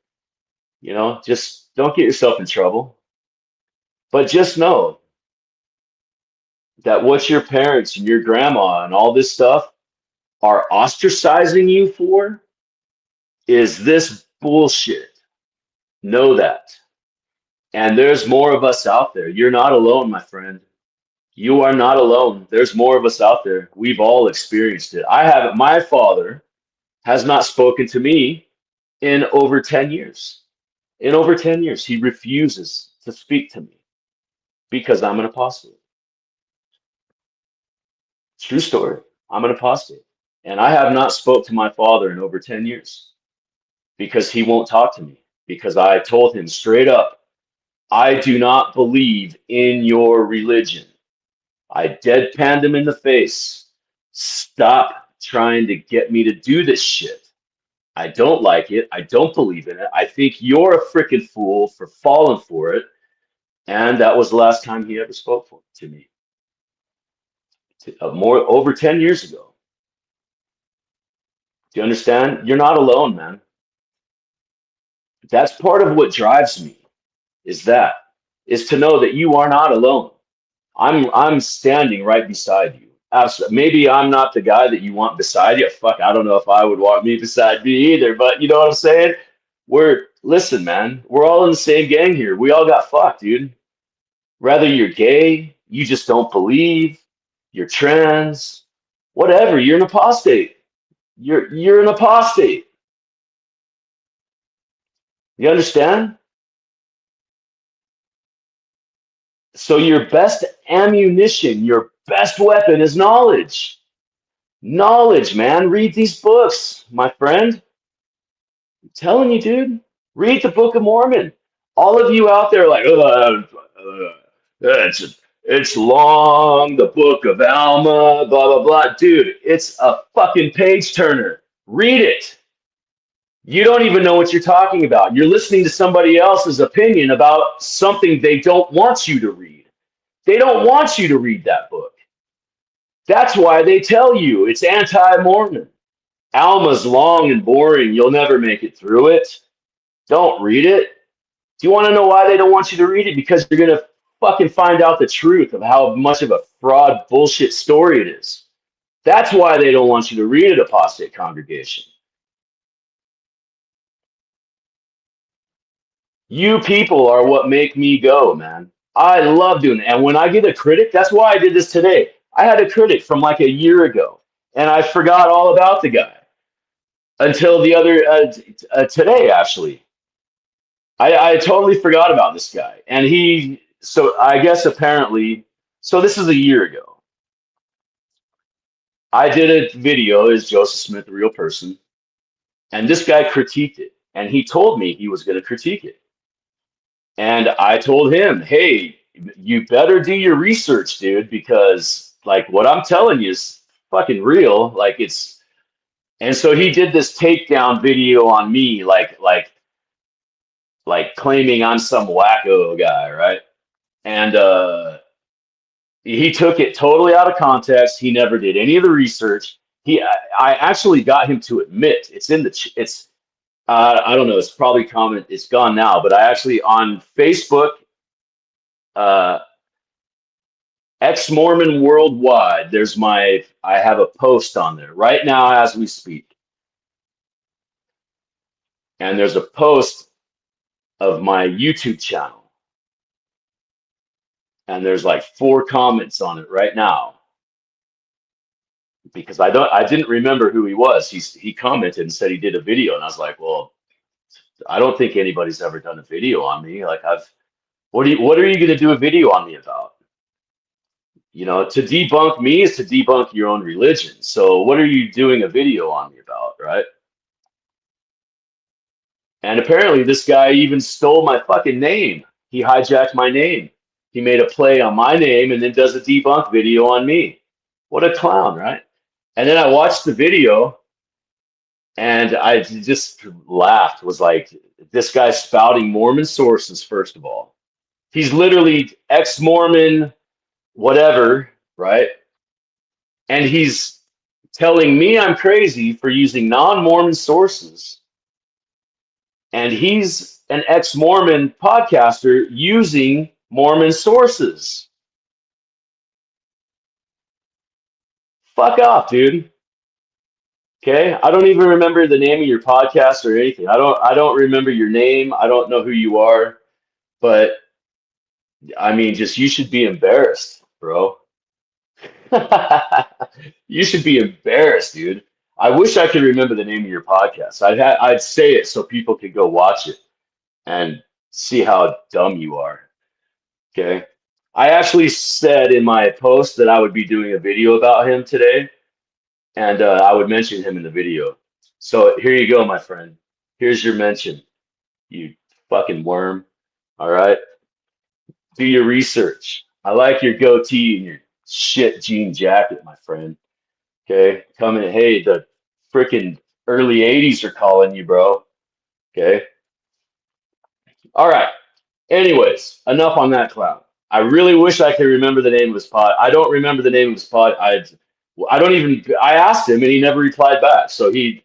You know, just don't get yourself in trouble. But just know that what your parents and your grandma and all this stuff are ostracizing you for is this bullshit. Know that. And there's more of us out there. You're not alone, my friend. You are not alone. There's more of us out there. We've all experienced it. I haven't. My father has not spoken to me in over 10 years. In over 10 years, he refuses to speak to me because I'm an apostate. True story. I'm an apostate. And I have not spoke to my father in over 10 years because he won't talk to me. Because I told him straight up, I do not believe in your religion. I deadpanned him in the face. Stop trying to get me to do this shit. I don't like it. I don't believe in it. I think you're a freaking fool for falling for it. And that was the last time he ever spoke to me. Over 10 years ago. Do you understand? You're not alone, man. That's part of what drives me, is to know that you are not alone. I'm standing right beside you. Absolutely. Maybe I'm not the guy that you want beside you. Fuck, I don't know if I would want me beside me either, but you know what I'm saying? Listen, man, we're all in the same gang here. We all got fucked, dude. Whether you're gay, you just don't believe, you're trans, whatever, you're an apostate. You're an apostate. You understand? So your best ammunition, your best weapon is knowledge. Knowledge, man. Read these books, my friend. I'm telling you, dude. Read the Book of Mormon. All of you out there like, it's long, the Book of Alma, blah, blah, blah. Dude, it's a fucking page turner. Read it. You don't even know what you're talking about. You're listening to somebody else's opinion about something they don't want you to read. They don't want you to read that book. That's why they tell you it's anti-Mormon. Alma's long and boring. You'll never make it through it. Don't read it. Do you want to know why they don't want you to read it? Because you're going to fucking find out the truth of how much of a fraud bullshit story it is. That's why they don't want you to read it, apostate congregation. You people are what make me go, man. I love doing it. And when I get a critic, that's why I did this today. I had a critic from like a year ago, and I forgot all about the guy until the other today, actually. I totally forgot about this guy. And so I guess apparently, so this is a year ago. I did a video, is Joseph Smith a real person? And this guy critiqued it. And he told me he was going to critique it. And I told him, hey, you better do your research, dude, because like what I'm telling you is fucking real. And so he did this takedown video on me, like claiming I'm some wacko guy, right? And he took it totally out of context. He never did any of the research. I actually got him to admit I don't know. It's probably common. It's gone now, but I actually on Facebook, Ex-Mormon Worldwide. I have a post on there right now as we speak, and there's a post of my YouTube channel, and there's like 4 comments on it right now because I didn't remember who he was. He commented and said he did a video, and I was like, well, I don't think anybody's ever done a video on me. Like what are you going to do a video on me about? You know, to debunk me is to debunk your own religion. So what are you doing a video on me about, right? And apparently this guy even stole my fucking name. He hijacked my name. He made a play on my name and then does a debunk video on me. What a clown, right? And then I watched the video and I just laughed. Was like, this guy's spouting Mormon sources, first of all. He's literally ex-Mormon, whatever, right? And he's telling me I'm crazy for using non-Mormon sources. And he's an ex-Mormon podcaster using Mormon sources. Fuck off, dude. Okay, I don't even remember the name of your podcast or anything. I don't remember your name. I don't know who you are, but I mean, just you should be embarrassed, bro. You should be embarrassed, dude. I wish I could remember the name of your podcast. I'd say it so people could go watch it and see how dumb you are. Okay. I actually said in my post that I would be doing a video about him today, and I would mention him in the video. So here you go, my friend. Here's your mention, you fucking worm. All right. Do your research. I like your goatee and your shit jean jacket, my friend. Okay. Coming, hey, the freaking early 80s are calling you, bro. Okay. All right. Anyways, enough on that clown. I really wish I could remember the name of his pod. I don't remember the name of his pod. I don't even. I asked him and he never replied back. So he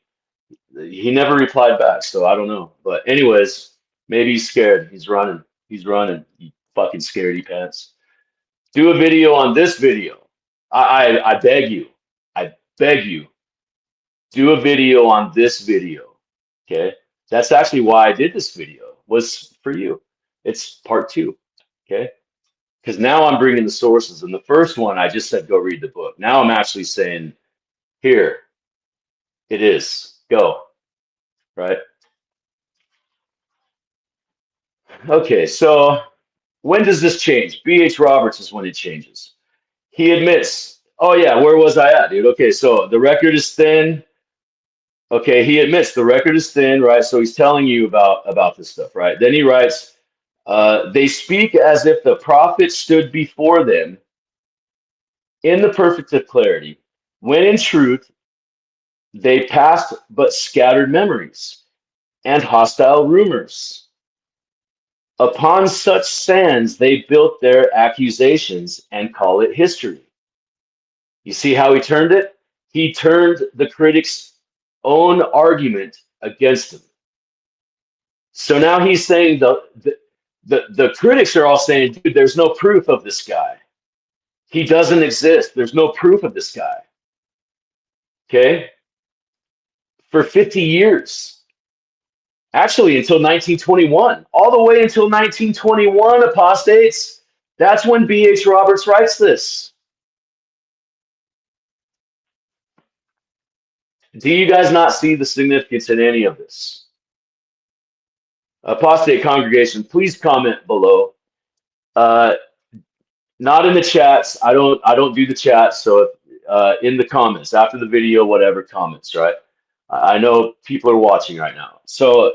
never replied back. So I don't know. But anyways, maybe he's scared. He's running. He's running. You fucking scaredy pants. Do a video on this video. I beg you. I beg you. Do a video on this video. Okay. That's actually why I did this video, was for you. It's part two. Okay. Because now I'm bringing the sources. And the first one, I just said, go read the book. Now I'm actually saying, here it is. Go. Right. Okay. So when does this change? B.H. Roberts is when it changes. He admits, oh, yeah, where was I at, dude? Okay. So the record is thin. Okay. He admits the record is thin. Right. So he's telling you about this stuff. Right. Then he writes, they speak as if the prophet stood before them in the perfect of clarity, when in truth they passed but scattered memories and hostile rumors. Upon such sands they built their accusations and call it history. You see how he turned it? He turned the critics' own argument against him. So now he's saying the critics are all saying, dude, there's no proof of this guy. He doesn't exist. There's no proof of this guy. Okay? For 50 years. Actually, until 1921. All the way until 1921, apostates. That's when B.H. Roberts writes this. Do you guys not see the significance in any of this? Apostate congregation, please comment below. Not in the chats. I don't do the chats. So in the comments after the video, whatever comments, right? I know people are watching right now. So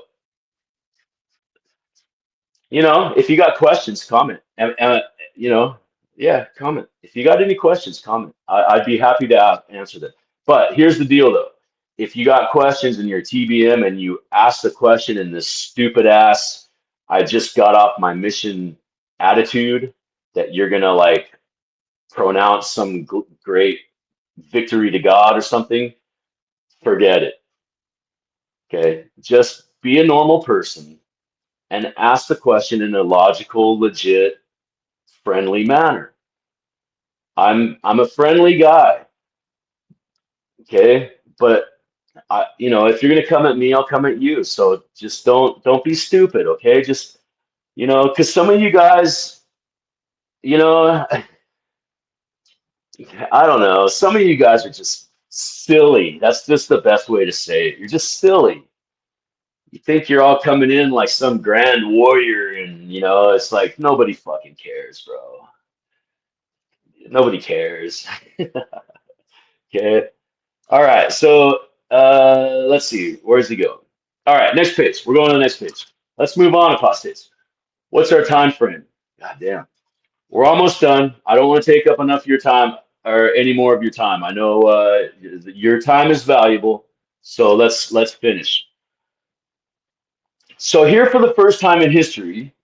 if you got questions, comment. And yeah, comment. If you got any questions, comment. I'd be happy to answer them. But here's the deal, though. If you got questions in your TBM and you ask the question in this stupid ass, I just got off my mission attitude that you're going to like pronounce some great victory to God or something, forget it. Okay. Just be a normal person and ask the question in a logical, legit, friendly manner. I'm a friendly guy. Okay. But if you're gonna come at me, I'll come at you. So just don't be stupid, okay? Just because some of you guys, I don't know, some of you guys are just silly. That's just the best way to say it. You're just silly. You think you're all coming in like some grand warrior, and it's like nobody fucking cares, bro. Nobody cares. Okay. All right. So let's see. Where's he go? All right. Next page. We're going to the next page. Let's move on, apostates. What's our time frame? God damn. We're almost done. I don't want to take up enough of your time or any more of your time. I know your time is valuable. So let's finish. So here for the first time in history,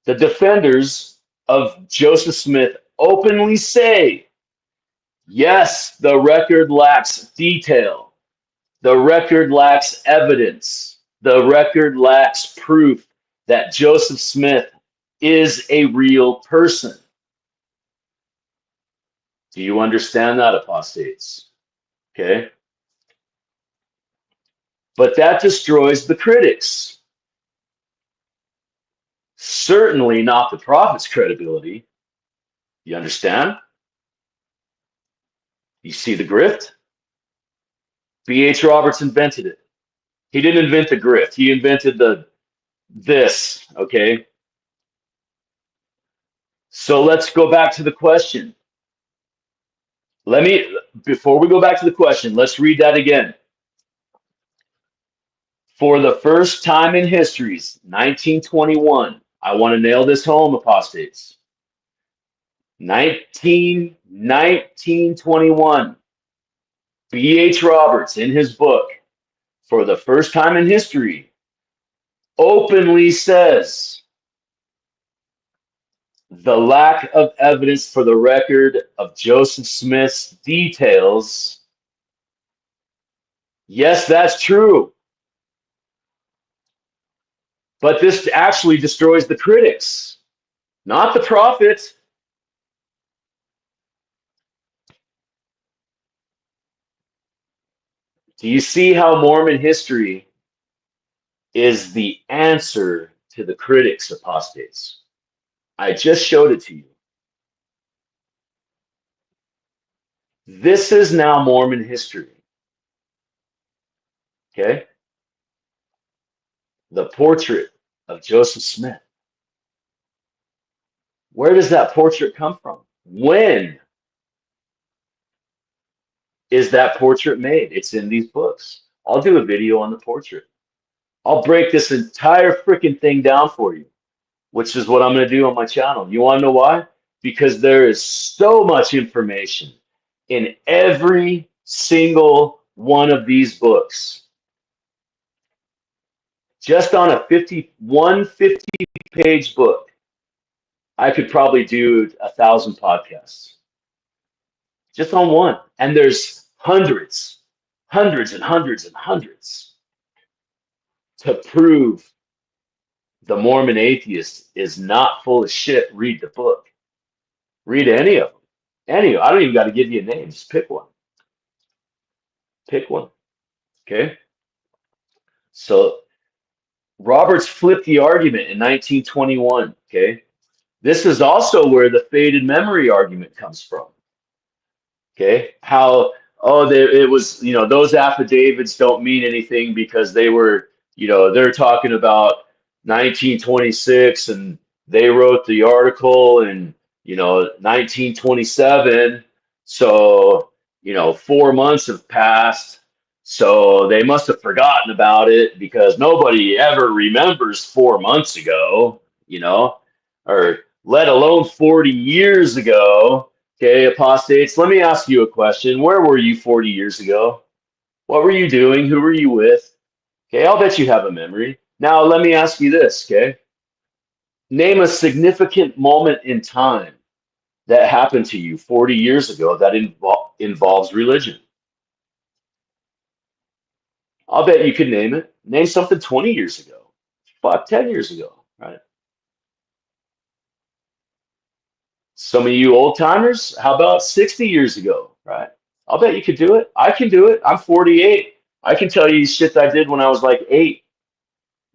the defenders of Joseph Smith openly say, yes, the record lacks detail. The record lacks evidence. The record lacks proof that Joseph Smith is a real person. Do you understand that, apostates? Okay. But that destroys the critics. Certainly not the prophet's credibility. You understand? You see the grift? B.H. Roberts invented it. He didn't invent the grift. He invented this, okay? So let's go back to the question. Before we go back to the question, let's read that again. For the first time in history's 1921, I want to nail this home, apostates. 1921, B.H. Roberts, in his book, for the first time in history, openly says the lack of evidence for the record of Joseph Smith's details. Yes, that's true. But this actually destroys the critics, not the prophet. Do you see how Mormon history is the answer to the critics, apostates? I just showed it to you. This is now Mormon history. Okay? The portrait of Joseph Smith. Where does that portrait come from? When is that portrait made? It's in these books. I'll do a video on the portrait. I'll break this entire freaking thing down for you, which is what I'm going to do on my channel. You want to know why? Because there is so much information in every single one of these books. Just on a 50-page book, I could probably do 1,000 podcasts. Just on one. And there's hundreds and hundreds to prove the Mormon atheist is not full of shit. Read the book. Read any of them. I don't even got to give you a name. Just pick one. Pick one. Okay? So Roberts flipped the argument in 1921. Okay? This is also where the faded memory argument comes from. Okay? How, it was, those affidavits don't mean anything because they were, they're talking about 1926 and they wrote the article in 1927. So 4 months have passed, so they must have forgotten about it because nobody ever remembers 4 months ago, or let alone 40 years ago. Okay, apostates, let me ask you a question. Where were you 40 years ago? What were you doing? Who were you with? Okay, I'll bet you have a memory. Now, let me ask you this, okay? Name a significant moment in time that happened to you 40 years ago that involves religion. I'll bet you could name it. Name something 20 years ago. Fuck, 10 years ago, right? Some of you old timers, how about 60 years ago, right? I'll bet you could do it. I can do it. I'm 48. I can tell you shit I did when I was like 8.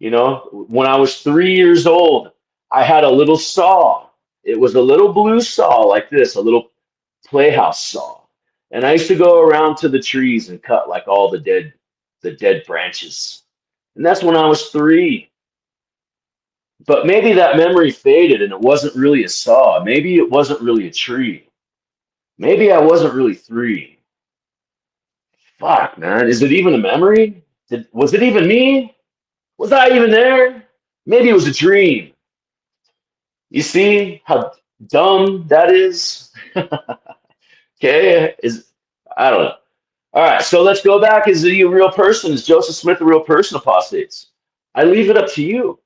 When I was 3 years old, I had a little saw. It was a little blue saw like this, a little playhouse saw. And I used to go around to the trees and cut like all the dead branches. And that's when I was 3. But maybe that memory faded and it wasn't really a saw. Maybe it wasn't really a tree. Maybe I wasn't really 3. Fuck, man. Is it even a memory? Was it even me? Was I even there? Maybe it was a dream. You see how dumb that is? Okay, I don't know. All right, so let's go back. Is he a real person? Is Joseph Smith a real person, apostates? I leave it up to you.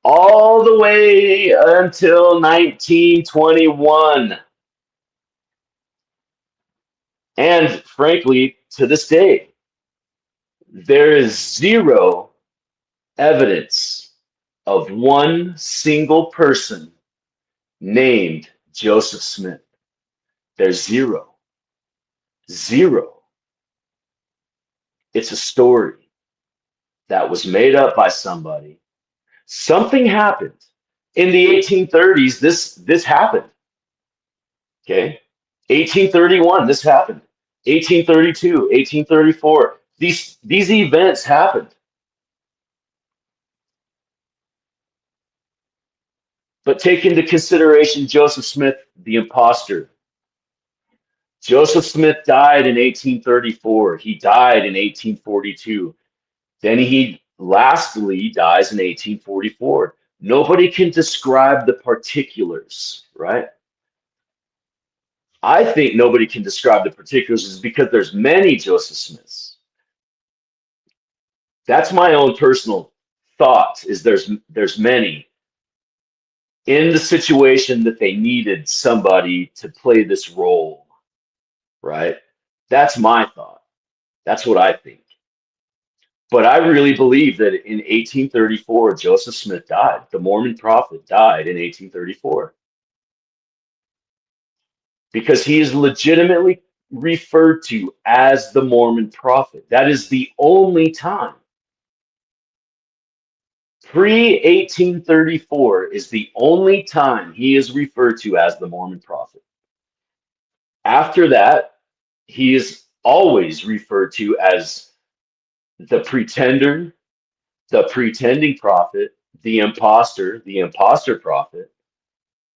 All the way until 1921. And frankly, to this day, there is zero evidence of one single person named Joseph Smith. There's zero. Zero. It's a story. that was made up by somebody. Something happened. In the 1830s, this happened. Okay. 1831, this happened. 1832, 1834. These events happened. But take into consideration Joseph Smith, the imposter. Joseph Smith died in 1834. He died in 1842. Then he lastly dies in 1844. Nobody can describe the particulars, right? I think nobody can describe the particulars is because there's many Joseph Smiths. That's my own personal thought, is there's many in the situation that they needed somebody to play this role, right? That's my thought. That's what I think. But I really believe that in 1834, Joseph Smith died. The Mormon prophet died in 1834 because he is legitimately referred to as the Mormon prophet. That is the only time. Pre-1834 is the only time he is referred to as the Mormon prophet. After that, he is always referred to as the pretender, the pretending prophet, the imposter prophet.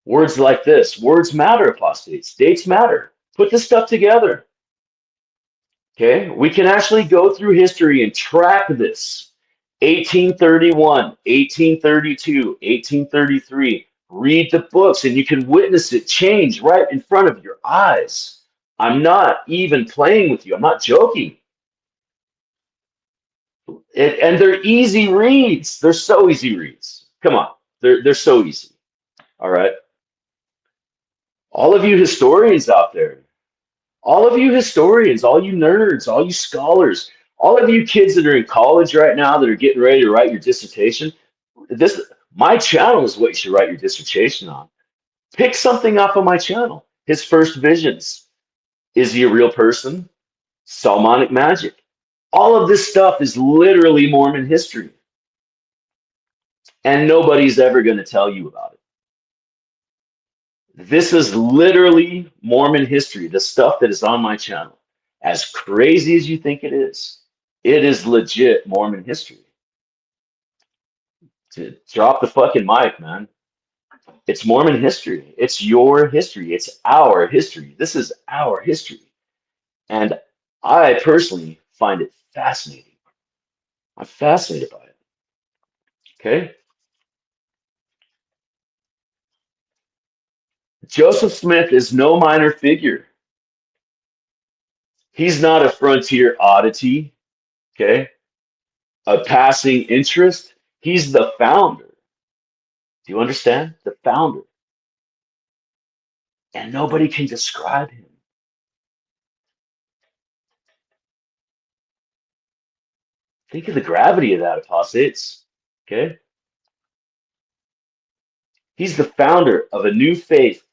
Words like this. Words matter, apostates. Dates matter. Put this stuff together. Okay? We can actually go through history and track this. 1831, 1832, 1833. Read the books and you can witness it change right in front of your eyes. I'm not even playing with you. I'm not joking. And they're easy reads. They're so easy reads. Come on. They're so easy. All right. All of you historians out there, all of you historians, all you nerds, all you scholars, all of you kids that are in college right now that are getting ready to write your dissertation, my channel is what you should write your dissertation on. Pick something off of my channel. His first visions. Is he a real person? Salmonic magic. All of this stuff is literally Mormon history. And nobody's ever going to tell you about it. This is literally Mormon history, the stuff that is on my channel. As crazy as you think it is legit Mormon history. To drop the fucking mic, man. It's Mormon history. It's your history. It's our history. This is our history. And I personally find it fascinating. I'm fascinated by it. Okay? Joseph Smith is no minor figure. He's not a frontier oddity, okay? A passing interest. He's the founder. Do you understand? The founder. And nobody can describe him. Think of the gravity of that, apostates, okay? He's the founder of a new faith,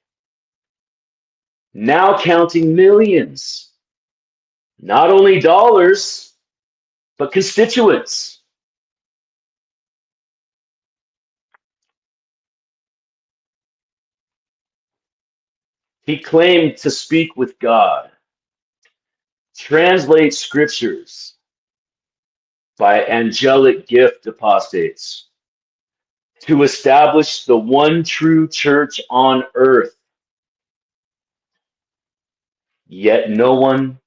now counting millions. Not only dollars, but constituents. He claimed to speak with God, translate scriptures by angelic gift, apostates, to establish the one true church on earth. Yet no one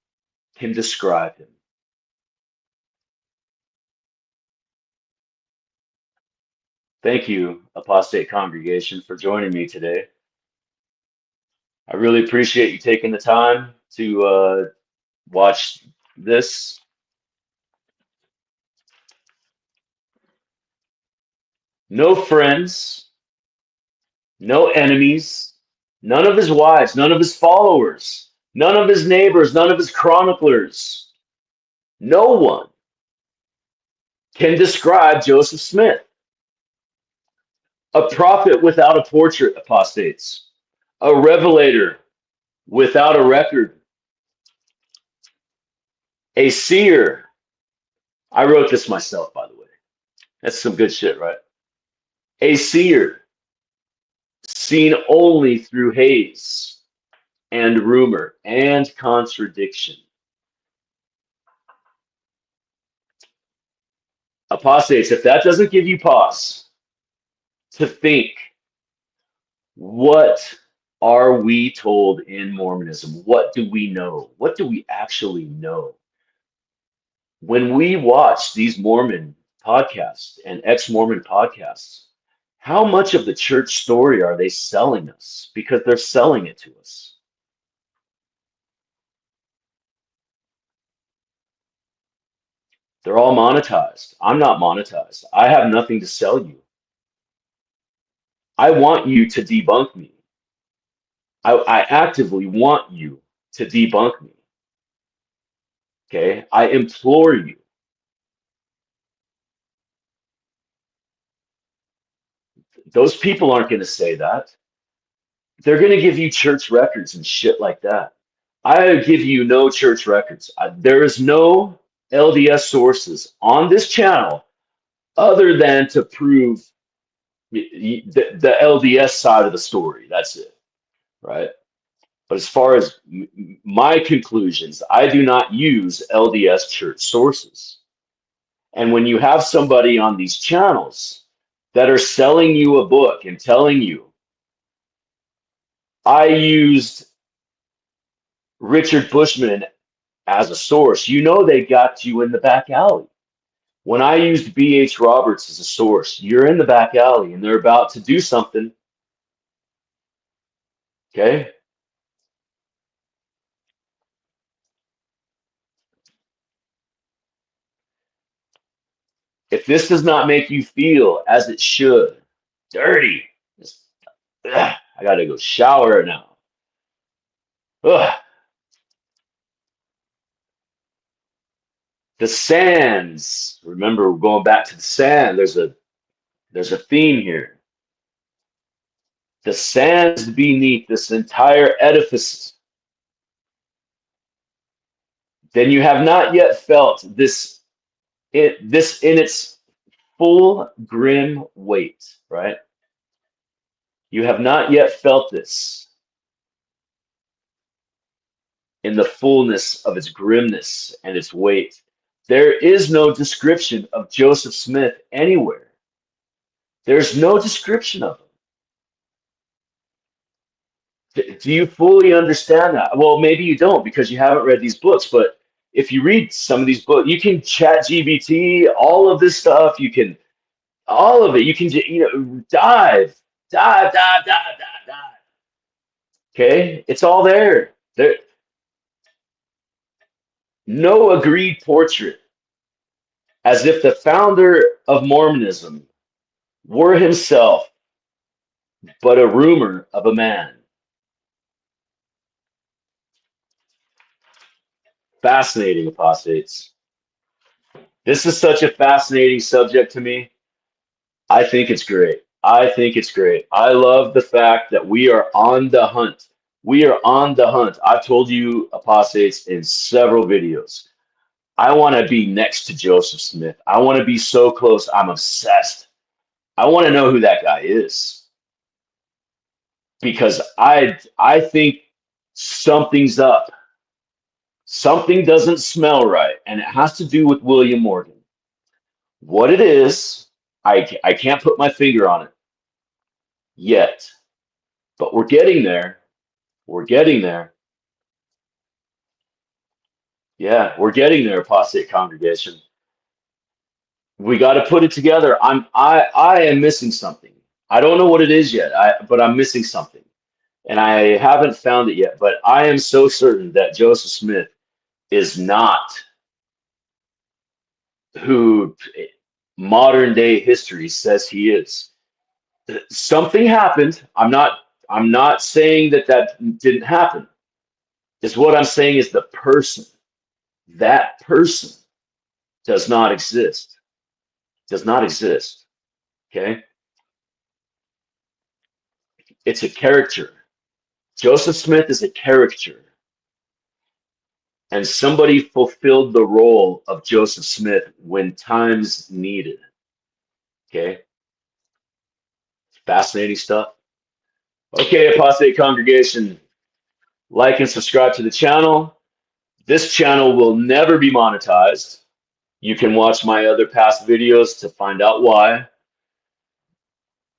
can describe him. Thank you, apostate congregation, for joining me today. I really appreciate you taking the time to watch this. No friends, no enemies, none of his wives, none of his followers, none of his neighbors, none of his chroniclers. No one can describe Joseph Smith. A prophet without a portrait, apostates. A revelator without a record. A seer. I wrote this myself, by the way. That's some good shit, right? A seer, seen only through haze and rumor and contradiction. Apostates, if that doesn't give you pause to think, what are we told in Mormonism? What do we know? What do we actually know? When we watch these Mormon podcasts and ex-Mormon podcasts, how much of the church story are they selling us? Because they're selling it to us. They're all monetized. I'm not monetized. I have nothing to sell you. I want you to debunk me. I actively want you to debunk me. Okay? I implore you. Those people aren't going to say that. They're going to give you church records and shit like that. I give you no church records. There is no LDS sources on this channel other than to prove the LDS side of the story. That's it, right? But as far as my conclusions, I do not use LDS church sources. And when you have somebody on these channels that are selling you a book and telling you, I used Richard Bushman as a source, you know they got you in the back alley. When I used B.H. Roberts as a source, you're in the back alley and they're about to do something. Okay? If this does not make you feel as it should, dirty, I gotta go shower now. Ugh. The sands. Remember, we're going back to the sand. There's a theme here. The sands beneath this entire edifice. Then you have not yet felt this in its full grim weight, right? You have not yet felt this in the fullness of its grimness and its weight. There is no description of Joseph Smith anywhere. There's no description of him. Do you fully understand that? Well, maybe you don't because you haven't read these books, but if you read some of these books, you can chat GBT, all of this stuff, you can, all of it, you can, dive. Okay? It's all there. There, no agreed portrait, as if the founder of Mormonism were himself but a rumor of a man. Fascinating, apostates. This is such a fascinating subject to me. I think it's great. I think it's great. I love the fact that we are on the hunt. We are on the hunt. I've told you, apostates, in several videos. I want to be next to Joseph Smith. I want to be so close. I'm obsessed. I want to know who that guy is because I think something's up. Something doesn't smell right, and it has to do with William Morgan. What it is, I can't put my finger on it yet, but we're getting there. We're getting there. Yeah, we're getting there, apostate congregation. We got to put it together. I am missing something. I don't know what it is yet, but I'm missing something. And I haven't found it yet, but I am so certain that Joseph Smith is not who modern day history says he is. Something happened. I'm not saying that didn't happen. Just what I'm saying is the person, that person does not exist. Does not exist. Okay? It's a character. Joseph Smith is a character. And somebody fulfilled the role of Joseph Smith when times needed. Okay, fascinating stuff. Okay, apostate congregation, like and subscribe to the channel. This channel will never be monetized. You can watch my other past videos to find out why.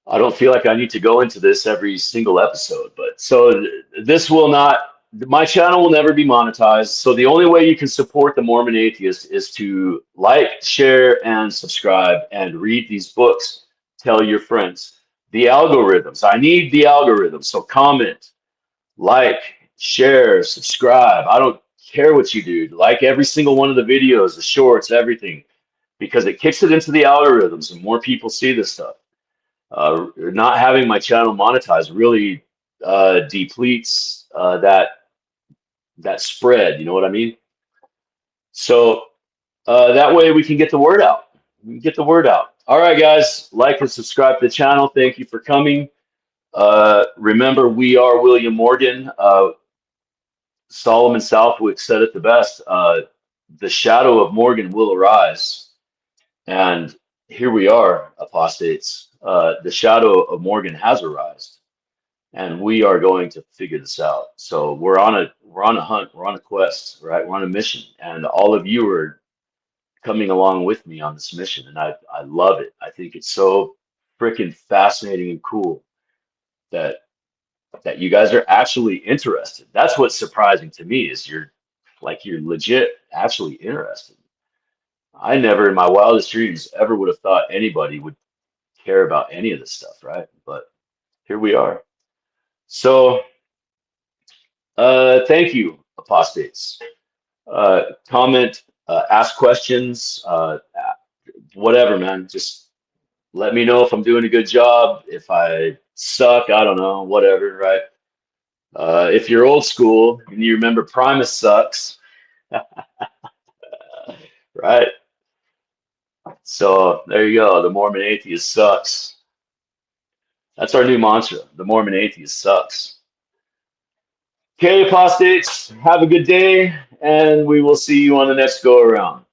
I don't feel like I need to go into this every single episode, but so this will not, my channel will never be monetized. So the only way you can support the Mormon Atheist is to like, share, and subscribe and read these books. Tell your friends. The algorithms, I need the algorithms. So comment, like, share, subscribe. I don't care what you do. Like every single one of the videos, the shorts, everything, because it kicks it into the algorithms and more people see this stuff. Not having my channel monetized really depletes that spread. You know what I mean? So that way we can get the word out. We can get the word out. All right, guys, like and subscribe to the channel. Thank you for coming. Remember, we are William Morgan. Solomon Southwick said it the best. The shadow of Morgan will arise. And here we are, apostates. The shadow of Morgan has arisen, and we are going to figure this out. So we're on a hunt, we're on a quest, right? We're on a mission, and all of you are coming along with me on this mission, and I love it. I think it's so freaking fascinating and cool that you guys are actually interested. That's what's surprising to me is you're legit actually interested. I never in my wildest dreams ever would have thought anybody would care about any of this stuff, right? But here we are. So thank you, apostates. Comment, ask questions, whatever, man. Just let me know if I'm doing a good job. If I suck, I don't know, whatever, right? If you're old school and you remember Primus sucks, right? So there you go. The Mormon atheist sucks. That's our new mantra. The Mormon atheist sucks. Okay, apostates, have a good day, and we will see you on the next go around.